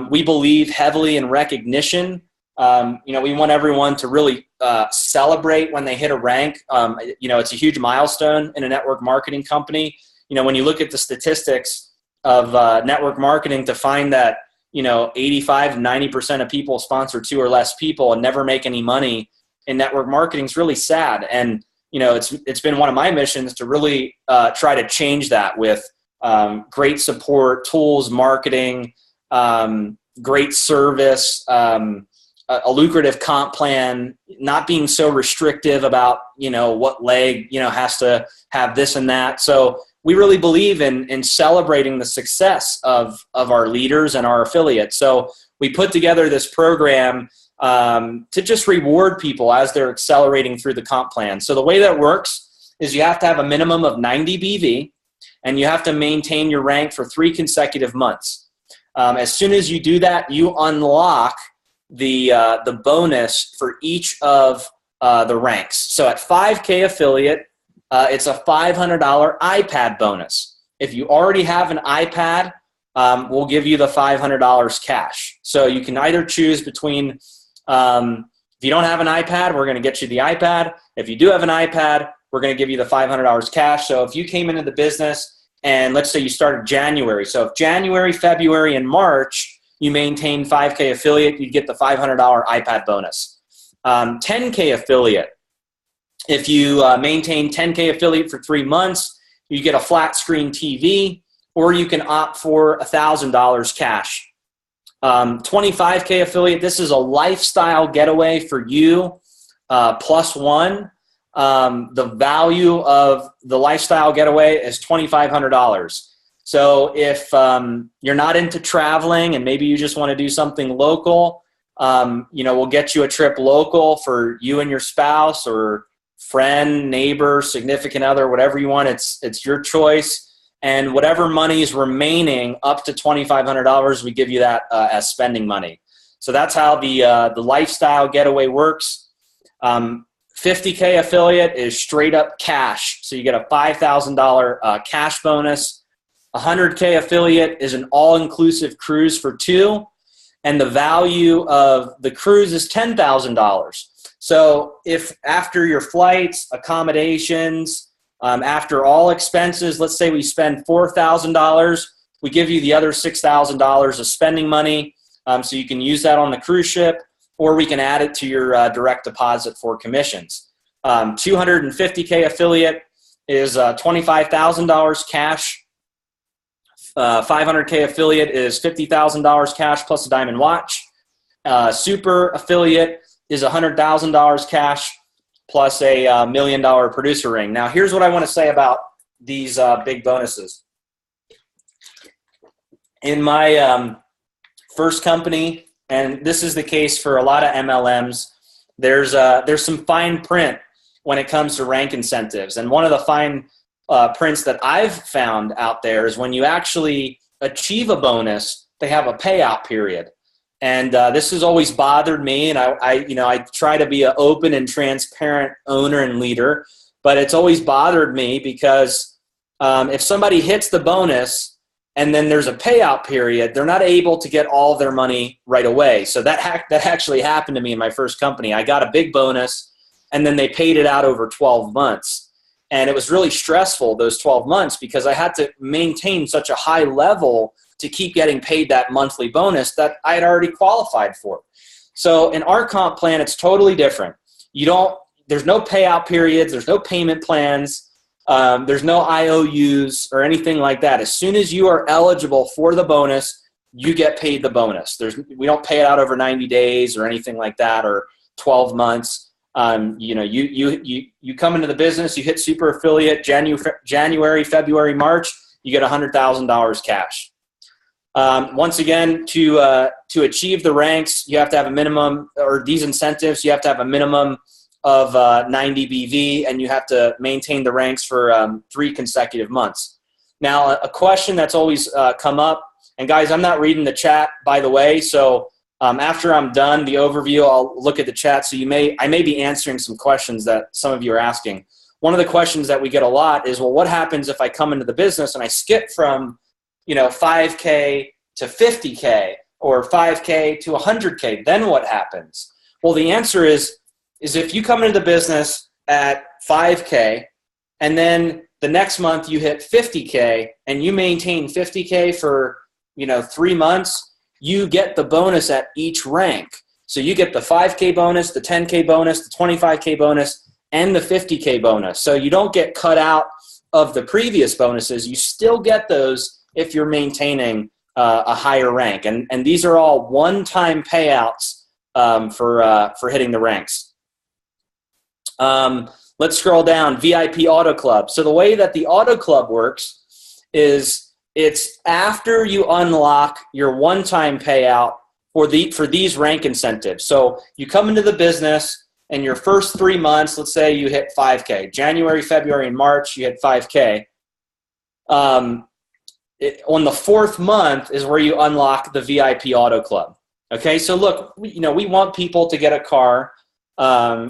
We believe heavily in recognition. We want everyone to really celebrate when they hit a rank. It's a huge milestone in a network marketing company. When you look at the statistics of network marketing, to find that 85 to 90% of people sponsor 2 or less people and never make any money in network marketing is really sad. And it's been one of my missions to really try to change that with great support, tools, marketing, great service, a lucrative comp plan, not being so restrictive about, what leg, has to have this and that. So we really believe in celebrating the success of our leaders and our affiliates. So we put together this program to just reward people as they're accelerating through the comp plan. So the way that works is you have to have a minimum of 90 BV, and you have to maintain your rank for 3 consecutive months. As soon as you do that, you unlock the bonus for each of the ranks. So at 5K affiliate, it's a $500 iPad bonus. If you already have an iPad, we'll give you the $500 cash. So you can either choose between, if you don't have an iPad, we're going to get you the iPad. If you do have an iPad, we're going to give you the $500 cash. So if you came into the business and let's say you started January. So if January, February, and March, you maintain 5K affiliate, you get the $500 iPad bonus. 10K affiliate. If you maintain 10K affiliate for 3 months, you get a flat screen TV, or you can opt for $1,000 cash. 25K affiliate, this is a lifestyle getaway for you, +1. The value of the lifestyle getaway is $2,500. So if you're not into traveling and maybe you just want to do something local, we'll get you a trip local for you and your spouse or friend, neighbor, significant other, whatever you want. It's your choice. And whatever money is remaining up to $2,500, we give you that as spending money. So that's how the lifestyle getaway works. 50K affiliate is straight up cash. So you get a $5,000 cash bonus. 100K affiliate is an all-inclusive cruise for 2, and the value of the cruise is $10,000. So if after your flights, accommodations, after all expenses, let's say we spend $4,000, we give you the other $6,000 of spending money, so you can use that on the cruise ship, or we can add it to your direct deposit for commissions. 250K affiliate is $25,000 cash. 500K affiliate is $50,000 cash plus a diamond watch. Super affiliate is $100,000 cash plus a $1 million producer ring. Now, here's what I want to say about these big bonuses. In my first company, and this is the case for a lot of MLMs, there's some fine print when it comes to rank incentives. And one of the fine prints that I've found out there is when you actually achieve a bonus, they have a payout period. And this has always bothered me, and I try to be an open and transparent owner and leader, but it's always bothered me because if somebody hits the bonus and then there's a payout period, they're not able to get all of their money right away. So that actually happened to me in my first company. I got a big bonus, and then they paid it out over 12 months. And it was really stressful, those 12 months, because I had to maintain such a high level to keep getting paid that monthly bonus that I had already qualified for. So in our comp plan, it's totally different. There's no payout periods, there's no payment plans, there's no IOUs or anything like that. As soon as you are eligible for the bonus, you get paid the bonus. We don't pay it out over 90 days or anything like that, or 12 months. You come into the business, you hit super affiliate January, February, March, you get $100,000 cash. Once again, to achieve the ranks, you have to have a minimum, or these incentives, you have to have a minimum of 90 BV, and you have to maintain the ranks for 3 consecutive months. Now, a question that's always come up, and guys, I'm not reading the chat, by the way, so after I'm done the overview, I'll look at the chat. So I may be answering some questions that some of you are asking. One of the questions that we get a lot is, well, what happens if I come into the business and I skip from 5K to 50K or 5K to 100K? Then what happens? Well, the answer is if you come into the business at 5K and then the next month you hit 50K and you maintain 50K for 3 months, you get the bonus at each rank. So you get the 5K bonus, the 10K bonus, the 25K bonus, and the 50K bonus. So you don't get cut out of the previous bonuses. You still get those if you're maintaining a higher rank. And these are all one-time payouts for hitting the ranks. Let's scroll down, VIP Auto Club. So the way that the Auto Club works is it's after you unlock your one-time payout for these rank incentives. So you come into the business and your first 3 months, let's say you hit 5K. January, February, and March, you hit 5K. On the 4th month is where you unlock the VIP Auto Club. Okay, so look, we want people to get a car.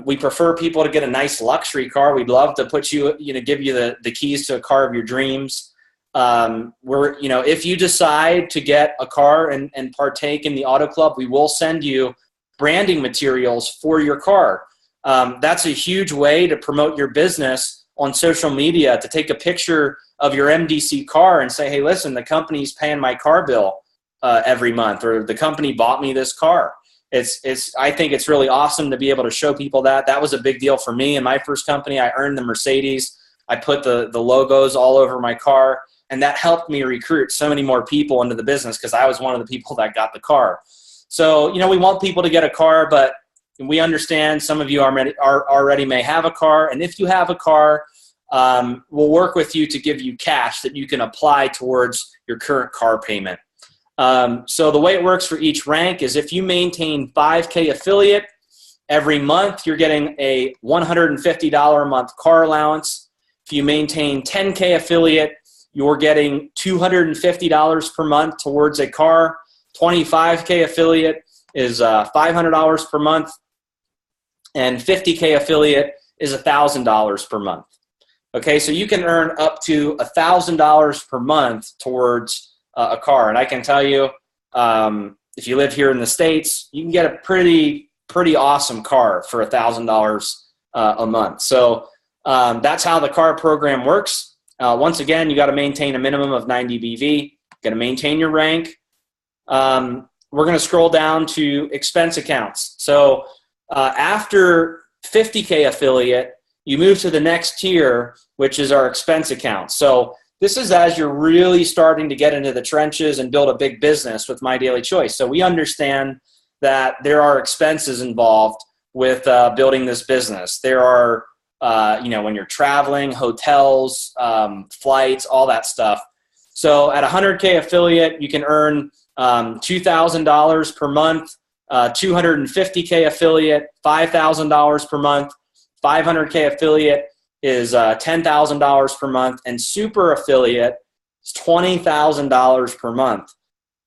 We prefer people to get a nice luxury car. We'd love to give you the keys to a car of your dreams. If you decide to get a car and partake in the Auto Club, we will send you branding materials for your car. That's a huge way to promote your business on social media, to take a picture of your MDC car and say, hey, listen, the company's paying my car bill every month, or the company bought me this car. I think it's really awesome to be able to show people that. That was a big deal for me. In my first company, I earned the Mercedes. I put the logos all over my car, and that helped me recruit so many more people into the business because I was one of the people that got the car. So, we want people to get a car, but we understand some of you already may have a car. And if you have a car, we'll work with you to give you cash that you can apply towards your current car payment. So the way it works for each rank is if you maintain 5K affiliate, every month you're getting a $150 a month car allowance. If you maintain 10K affiliate, you're getting $250 per month towards a car. 25K affiliate is $500 per month. And 50K affiliate is $1,000 per month. Okay, so you can earn up to $1,000 per month towards a car. And I can tell you, if you live here in the States, you can get a pretty awesome car for $1,000 a month. So that's how the car program works. Once again, you got to maintain a minimum of 90 BV. Got to maintain your rank. We're going to scroll down to expense accounts. So after 50K affiliate, you move to the next tier, which is our expense account. So this is as you're really starting to get into the trenches and build a big business with My Daily Choice. So we understand that there are expenses involved with building this business. There are, when you're traveling, hotels, flights, all that stuff. So at 100K affiliate, you can earn $2,000 per month, 250K affiliate, $5,000 per month, 500K affiliate is $10,000 per month, and super affiliate is $20,000 per month.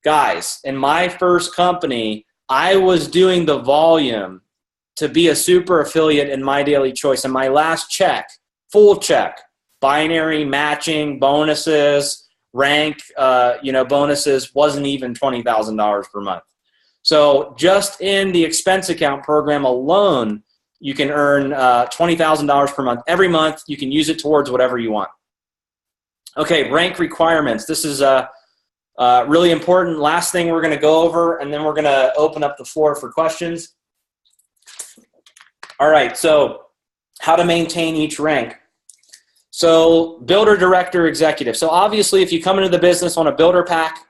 Guys, in my first company, I was doing the volume to be a super affiliate in My Daily Choice. And my last check, full check, binary, matching, bonuses, rank, bonuses, wasn't even $20,000 per month. So just in the expense account program alone, you can earn $20,000 per month. Every month, you can use it towards whatever you want. Okay, rank requirements. This is really important. Last thing we're going to go over, and then we're going to open up the floor for questions. All right, so how to maintain each rank. So builder, director, executive. So obviously, if you come into the business on a builder pack,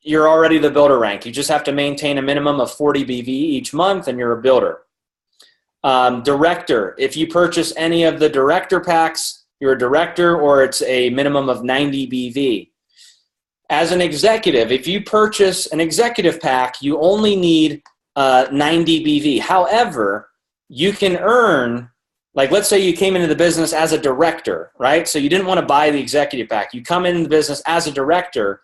you're already the builder rank. You just have to maintain a minimum of 40 BV each month, and you're a builder. Director. If you purchase any of the director packs, you're a director, or it's a minimum of 90 BV. As an executive, if you purchase an executive pack, you only need 90 BV. However, you can earn, like let's say you came into the business as a director, right? So you didn't want to buy the executive pack. You come into the business as a director.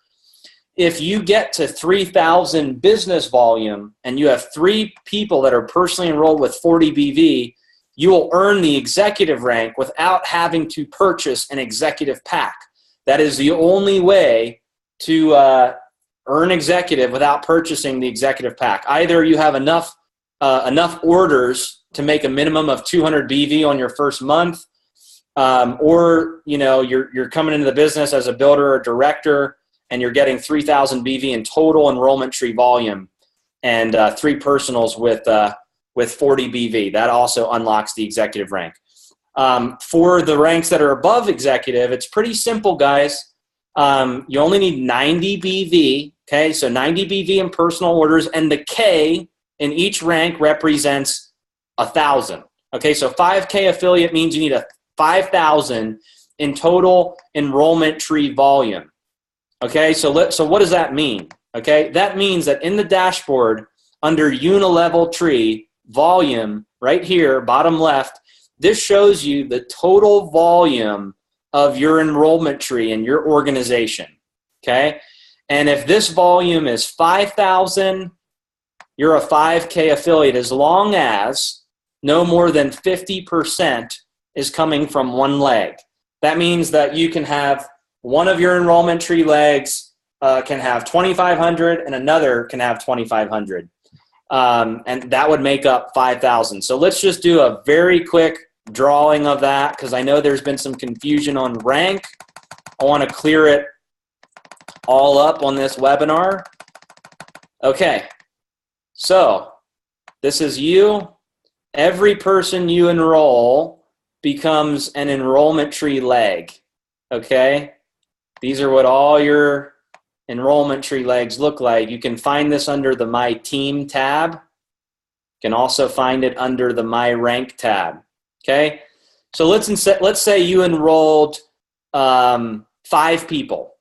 If you get to 3,000 business volume and you have 3 people that are personally enrolled with 40 BV, you will earn the executive rank without having to purchase an executive pack. That is the only way to earn executive without purchasing the executive pack. Either you have enough orders to make a minimum of 200 BV on your first month, or you're coming into the business as a builder or director, and you're getting 3,000 BV in total enrollment tree volume, and 3 personals with 40 BV. That also unlocks the executive rank. For the ranks that are above executive, it's pretty simple, guys. You only need 90 BV, okay? So 90 BV in personal orders, and the K in each rank represents 1,000. Okay, so 5K affiliate means you need 5,000 in total enrollment tree volume. Okay, so what does that mean? Okay, that means that in the dashboard under unilevel tree volume, right here, bottom left, this shows you the total volume of your enrollment tree in your organization, okay? And if this volume is 5,000, you're a 5K affiliate as long as no more than 50% is coming from one leg. That means that you can have one of your enrollment tree legs can have 2,500 and another can have 2,500. And that would make up 5,000. So let's just do a very quick drawing of that, because I know there's been some confusion on rank. I want to clear it all up on this webinar. Okay, so this is you. Every person you enroll becomes an enrollment tree leg, okay? These are what all your enrollment tree legs look like. You can find this under the My Team tab. You can also find it under the My Rank tab. Okay, so let's say you enrolled 5 people,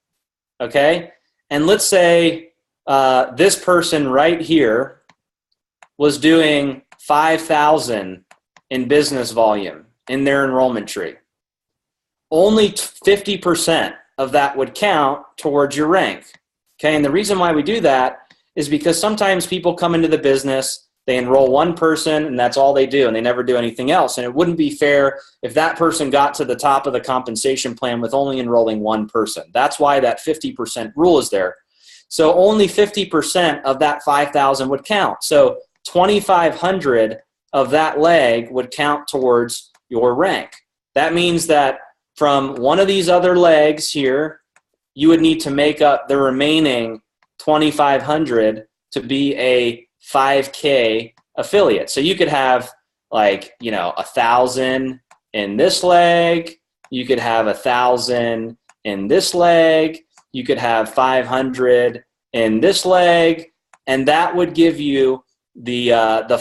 okay? And let's say this person right here was doing 5,000 in business volume in their enrollment tree. Only 50% of that would count towards your rank, okay? And the reason why we do that is because sometimes people come into the business, they enroll one person, and that's all they do, and they never do anything else. And it wouldn't be fair if that person got to the top of the compensation plan with only enrolling one person. That's why that 50% rule is there. So only 50% of that 5,000 would count. So 2,500 of that leg would count towards your rank. That means that from one of these other legs here, you would need to make up the remaining 2,500 to be a 5K affiliate. So you could have 1,000 in this leg. You could have 1,000 in this leg. You could have 500 in this leg. And that would give you the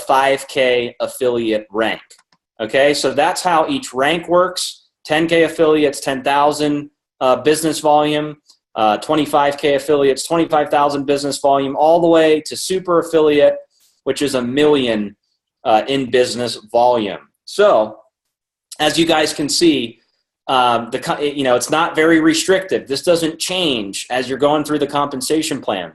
5K affiliate rank. Okay, so that's how each rank works. 10K affiliates, 10,000 business volume. 25K affiliates, 25,000 business volume, all the way to super affiliate, which is 1 million in business volume. So, as you guys can see, it's not very restrictive. This doesn't change as you're going through the compensation plan.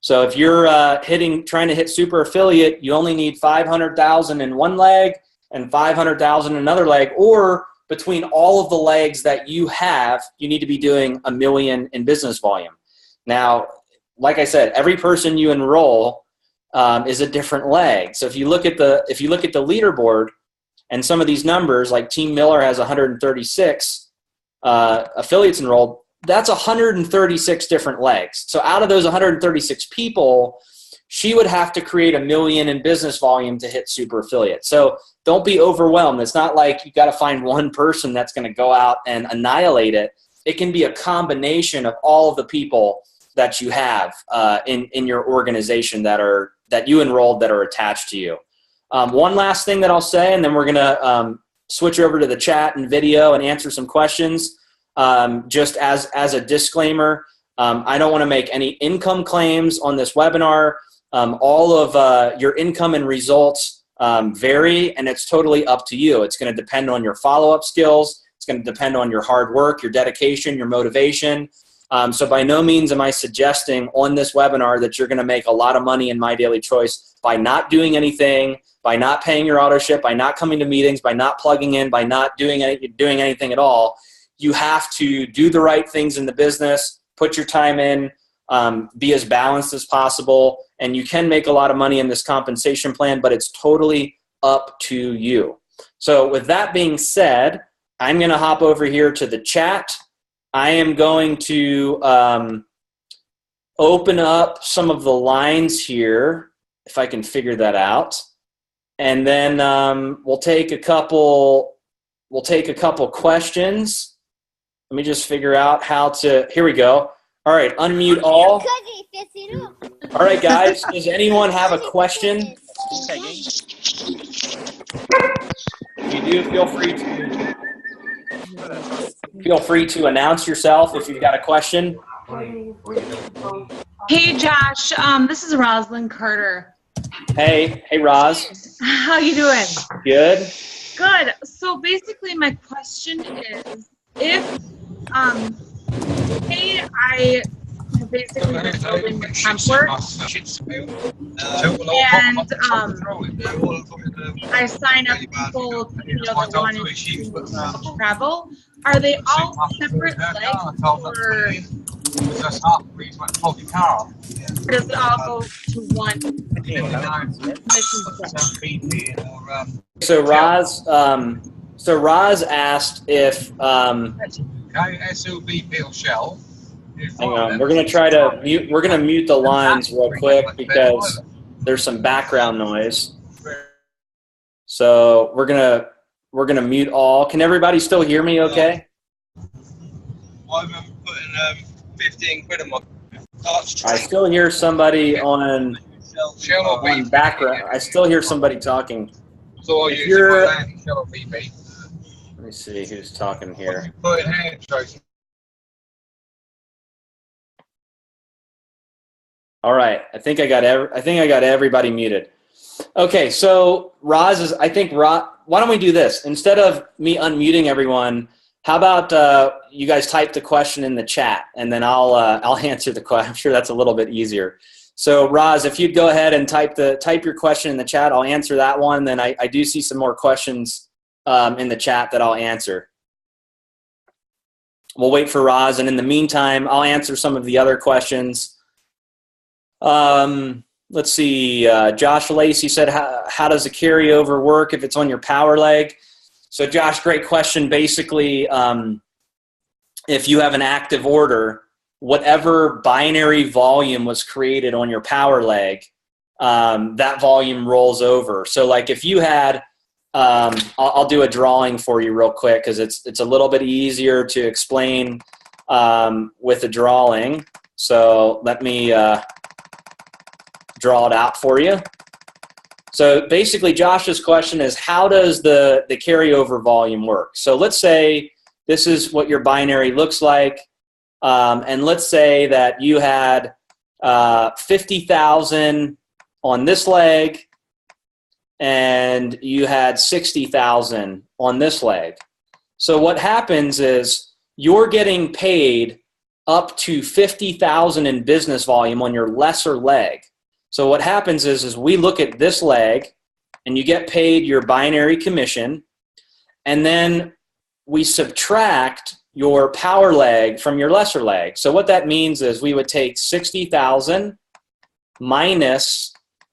So if you're trying to hit super affiliate, you only need 500,000 in one leg and 500,000 in another leg, or between all of the legs that you have, you need to be doing 1 million in business volume. Now, like I said, every person you enroll is a different leg. So if you look at the leaderboard and some of these numbers, like Team Miller has 136 affiliates enrolled, that's 136 different legs. So out of those 136 people, she would have to create 1 million in business volume to hit super affiliate. So don't be overwhelmed. It's not like you got to find one person that's going to go out and annihilate it. It can be a combination of all of the people that you have in your organization that you enrolled that are attached to you. One last thing that I'll say, and then we're going to switch over to the chat and video and answer some questions. Just as a disclaimer, I don't want to make any income claims on this webinar. All of your income and results vary, and it's totally up to you. It's going to depend on your follow-up skills. It's going to depend on your hard work, your dedication, your motivation. So by no means am I suggesting on this webinar that you're going to make a lot of money in My Daily Choice by not doing anything, by not paying your auto ship, by not coming to meetings, by not plugging in, by not doing anything at all. You have to do the right things in the business, put your time in, be as balanced as possible, and you can make a lot of money in this compensation plan, but it's totally up to you. So with that being said, I'm going to hop over here to the chat. I am going to open up some of the lines here, if I can figure that out. And then we'll take a couple questions. Let me just figure out how to, here we go. All right, unmute all. All right, guys, does anyone have a question? If you do, feel free to announce yourself if you've got a question. Hey, Josh, this is Rosalind Carter. Hey, Roz. How you doing? Good. Good. So basically my question is, if say I have basically been building with Hempworx and I sign up people that wanted to travel, are they all separate legs, or does it all go to one mission? So Roz asked if hang on, we're gonna mute the lines real quick because there's some background noise. So we're gonna mute all. Can everybody still hear me okay? I'm putting 15 quid a month. I still hear somebody on background. I still hear somebody talking. So if you're, let me see who's talking here. All right, I think I got everybody muted. Okay, so Roz why don't we do this? Instead of me unmuting everyone, how about you guys type the question in the chat, and then I'll answer the question. I'm sure that's a little bit easier. So Roz, if you'd go ahead and type your question in the chat, I'll answer that one. Then I do see some more questions in the chat that I'll answer. We'll wait for Roz, and in the meantime, I'll answer some of the other questions. Let's see. Josh Lacey said, how does a carryover work if it's on your power leg? So Josh, great question. Basically, if you have an active order, whatever binary volume was created on your power leg, that volume rolls over. So like if you had, I'll do a drawing for you real quick because it's a little bit easier to explain with a drawing. So let me draw it out for you. So basically, Josh's question is, how does the carryover volume work? So let's say this is what your binary looks like. And let's say that you had 50,000 on this leg and you had 60,000 on this leg. So what happens is you're getting paid up to 50,000 in business volume on your lesser leg. So what happens is we look at this leg and you get paid your binary commission, and then we subtract your power leg from your lesser leg. So what that means is we would take 60,000 minus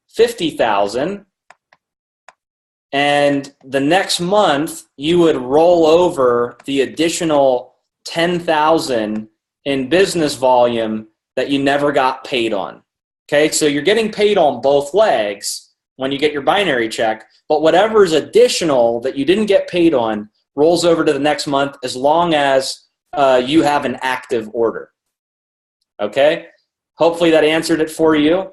50,000, and the next month you would roll over the additional 10,000 in business volume that you never got paid on. Okay, so you're getting paid on both legs when you get your binary check, but whatever is additional that you didn't get paid on rolls over to the next month as long as you have an active order. Okay, hopefully that answered it for you.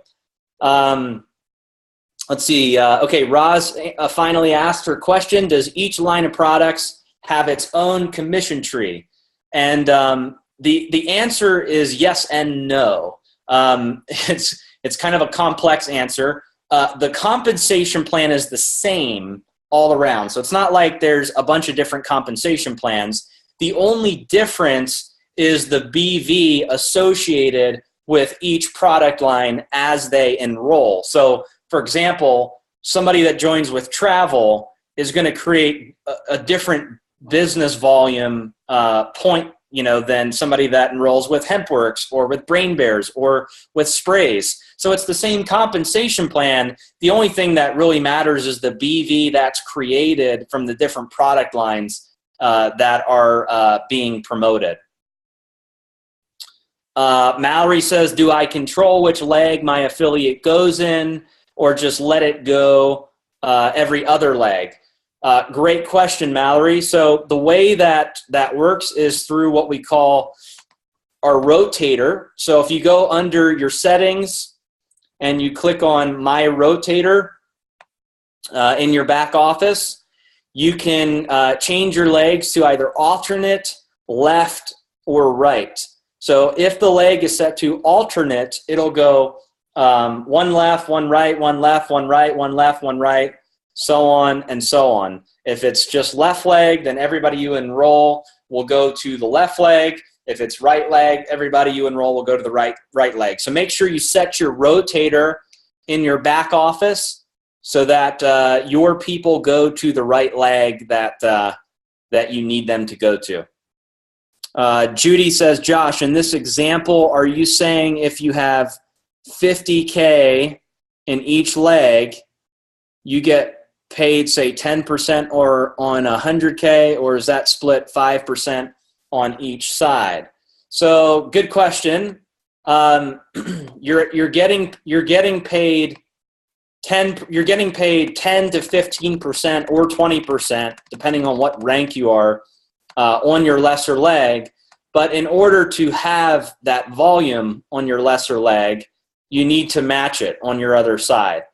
Let's see. Okay, Roz finally asked her question: does each line of products have its own commission tree? And the answer is yes and no. It's kind of a complex answer. The compensation plan is the same all around. So it's not like there's a bunch of different compensation plans. The only difference is the BV associated with each product line as they enroll. So, for example, somebody that joins with travel is going to create a different business volume point, than somebody that enrolls with Hempworx or with Brain Bears or with sprays. So it's the same compensation plan. The only thing that really matters is the BV that's created from the different product lines that are being promoted. Mallory says, do I control which leg my affiliate goes in, or just let it go every other leg? Great question, Mallory. So the way that works is through what we call our rotator. So if you go under your settings and you click on My Rotator in your back office, you can change your legs to either alternate, left, or right. So if the leg is set to alternate, it'll go one left, one right, one left, one right, one left, one right, so on and so on. If it's just left leg, then everybody you enroll will go to the left leg. If it's right leg, everybody you enroll will go to the right leg. So make sure you set your rotator in your back office so that your people go to the right leg that you need them to go to. Judy says, Josh, in this example, are you saying if you have 50K in each leg, you get paid, say, 10% or on 100K, or is that split 5% on each side? So good question. You're getting paid 10 to 15% or 20%, depending on what rank you are, on your lesser leg. But in order to have that volume on your lesser leg, you need to match it on your other side.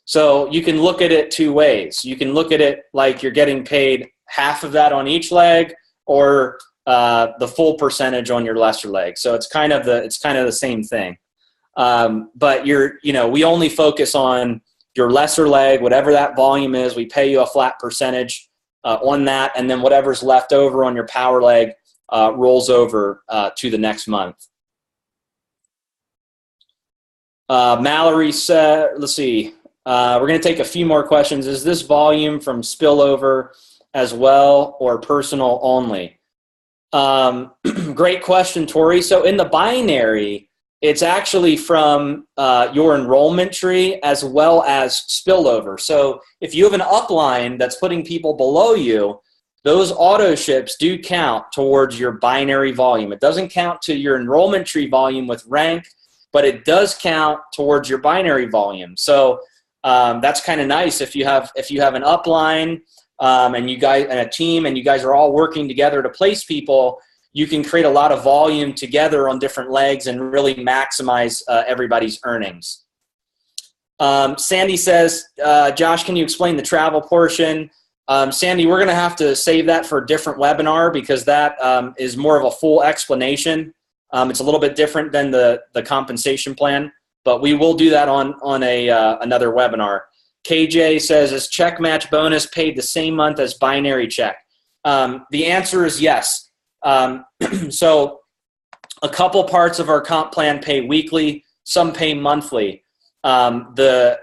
So you can look at it two ways. You can look at it like you're getting paid half of that on each leg, or the full percentage on your lesser leg. So it's kind of the same thing. But we only focus on your lesser leg, whatever that volume is. We pay you a flat percentage on that, and then whatever's left over on your power leg rolls over to the next month. Mallory said, let's see. We're going to take a few more questions. Is this volume from spillover as well, or personal only? Great question, Tori. So in the binary, it's actually from your enrollment tree as well as spillover. So if you have an upline that's putting people below you, those auto ships do count towards your binary volume. It doesn't count to your enrollment tree volume with rank, but it does count towards your binary volume. So that's kind of nice if you have an upline and you guys and a team, and you guys are all working together to place people. You can create a lot of volume together on different legs and really maximize everybody's earnings. Sandy says, Josh, can you explain the travel portion? Sandy, we're going to have to save that for a different webinar because that is more of a full explanation. It's a little bit different than the compensation plan, but we will do that on another webinar. KJ says, is check match bonus paid the same month as binary check? The answer is yes. So a couple parts of our comp plan pay weekly, some pay monthly. The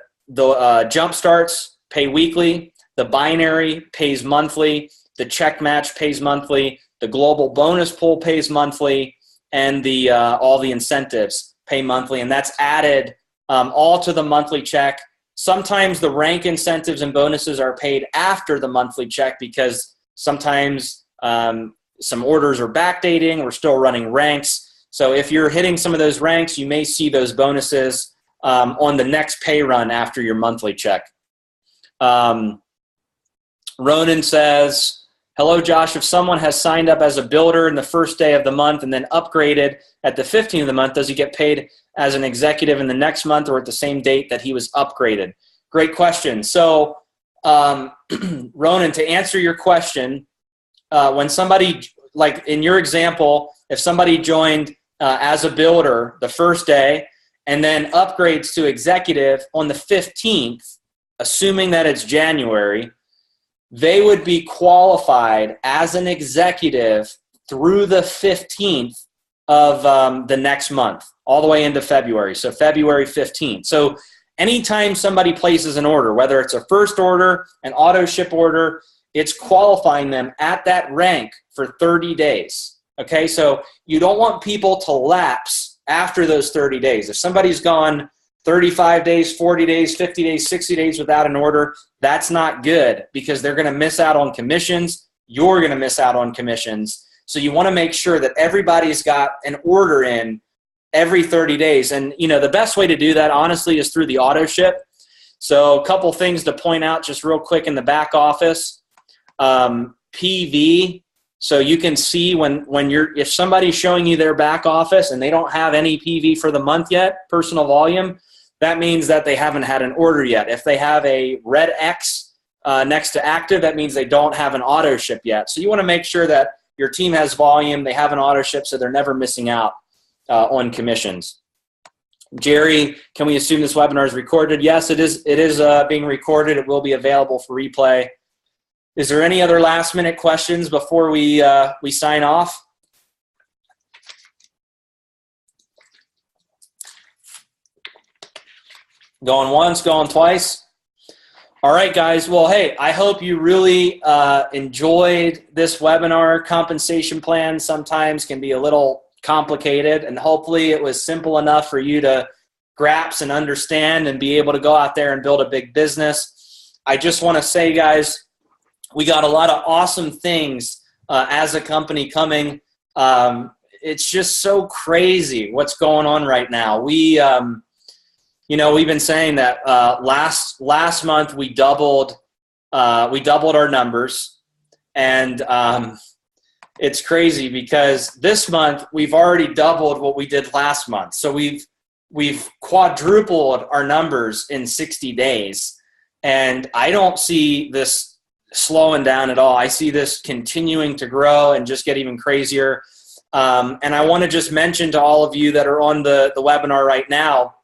jump starts pay weekly, the binary pays monthly, the check match pays monthly, the global bonus pool pays monthly, and the all the incentives pay monthly, and that's added all to the monthly check. Sometimes the rank incentives and bonuses are paid after the monthly check because sometimes some orders are backdating. We're still running ranks. So if you're hitting some of those ranks, you may see those bonuses on the next pay run after your monthly check. Ronan says, hello, Josh. If someone has signed up as a builder in the first day of the month and then upgraded at the 15th of the month, does he get paid as an executive in the next month or at the same date that he was upgraded? Great question. So, Ronan, to answer your question, when somebody, like in your example, if somebody joined as a builder the first day and then upgrades to executive on the 15th, assuming that it's January, they would be qualified as an executive through the 15th of the next month, all the way into February. So February 15th. So anytime somebody places an order, whether it's a first order, an auto ship order, it's qualifying them at that rank for 30 days. Okay, so you don't want people to lapse after those 30 days. If somebody's gone 35 days, 40 days, 50 days, 60 days without an order, that's not good because they're going to miss out on commissions. You're going to miss out on commissions. So you want to make sure that everybody's got an order in every 30 days. And, you know, the best way to do that, honestly, is through the auto ship. So a couple things to point out just real quick in the back office. PV. So you can see if somebody's showing you their back office and they don't have any PV for the month yet, personal volume, that means that they haven't had an order yet. If they have a red X next to active, that means they don't have an auto ship yet. So you want to make sure that your team has volume, they have an auto ship, so they're never missing out on commissions. Jerry, can we assume this webinar is recorded? Yes, it is being recorded. It will be available for replay. Is there any other last-minute questions before we sign off? Going once, going twice. All right, guys. Well, hey, I hope you really enjoyed this webinar. Compensation plans sometimes can be a little complicated, and hopefully it was simple enough for you to grasp and understand and be able to go out there and build a big business. I just want to say, guys, we got a lot of awesome things as a company coming. It's just so crazy what's going on right now. We've been saying that last month we doubled our numbers, and it's crazy because this month we've already doubled what we did last month. So we've quadrupled our numbers in 60 days, and I don't see this slowing down at all. I see this continuing to grow and just get even crazier. And I want to just mention to all of you that are on the webinar right now,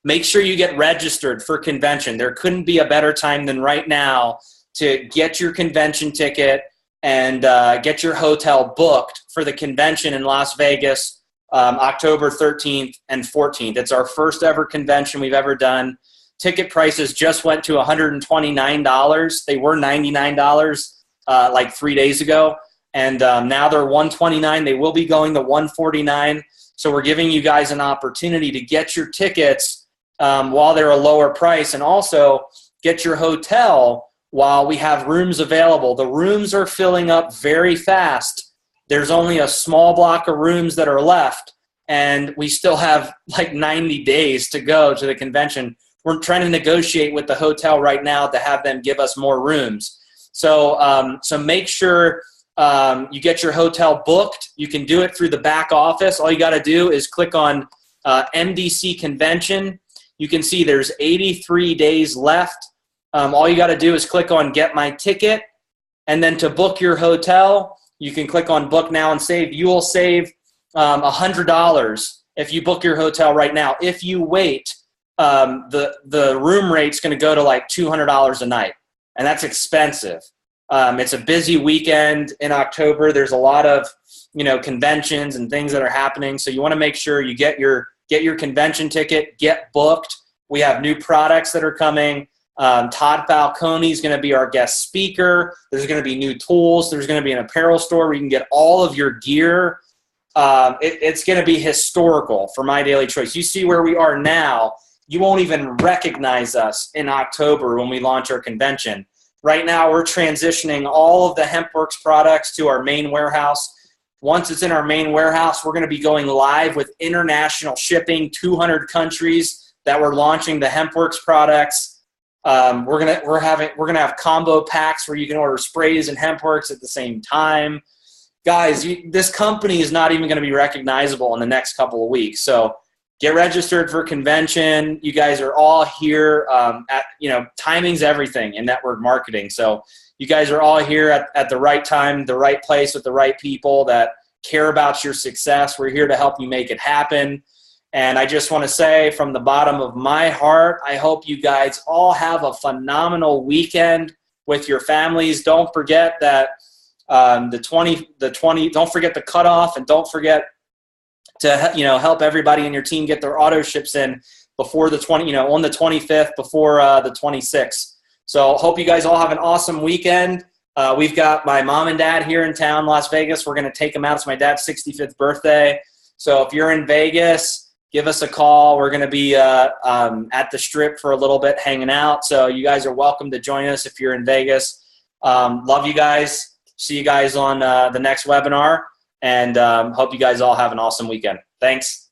make sure you get registered for convention. There couldn't be a better time than right now to get your convention ticket and get your hotel booked for the convention in Las Vegas, October 13th and 14th. It's our first ever convention we've ever done. Ticket prices just went to $129. They were $99 like 3 days ago, and now they're $129. They will be going to $149. So we're giving you guys an opportunity to get your tickets while they're a lower price, and also get your hotel while we have rooms available. The rooms are filling up very fast. There's only a small block of rooms that are left, and we still have like 90 days to go to the convention. We're trying to negotiate with the hotel right now to have them give us more rooms. So make sure you get your hotel booked. You can do it through the back office. All you got to do is click on MDC Convention. you can see there's 83 days left. All you got to do is click on Get My Ticket, and then to book your hotel, you can click on Book Now and Save. You will save $100 if you book your hotel right now. If you wait, the room rate's going to go to like $200 a night, and that's expensive. It's a busy weekend in October. There's a lot of conventions and things that are happening, so you want to make sure you get your convention ticket, get booked. We have new products that are coming. Todd Falcone is going to be our guest speaker. There's going to be new tools. There's going to be an apparel store where you can get all of your gear. It's going to be historical for My Daily Choice. You see where we are now. You won't even recognize us in October when we launch our convention. Right now, we're transitioning all of the Hempworx products to our main warehouse. Once it's in our main warehouse, we're going to be going live with international shipping, 200 countries that we're launching the Hempworx products. We're gonna have combo packs where you can order sprays and Hempworx at the same time. Guys, this company is not even going to be recognizable in the next couple of weeks. So get registered for convention. You guys are all here. Timing's everything in network marketing. So you guys are all here at the right time, the right place with the right people that care about your success. We're here to help you make it happen. And I just want to say from the bottom of my heart, I hope you guys all have a phenomenal weekend with your families. Don't forget that don't forget the cutoff, and don't forget to help everybody in your team get their auto ships in before the on the 25th, before the 26th. So hope you guys all have an awesome weekend. We've got my mom and dad here in town, Las Vegas. We're going to take them out. It's my dad's 65th birthday. So if you're in Vegas, give us a call. We're going to be at the Strip for a little bit hanging out. So you guys are welcome to join us if you're in Vegas. Love you guys. See you guys on the next webinar, and hope you guys all have an awesome weekend. Thanks.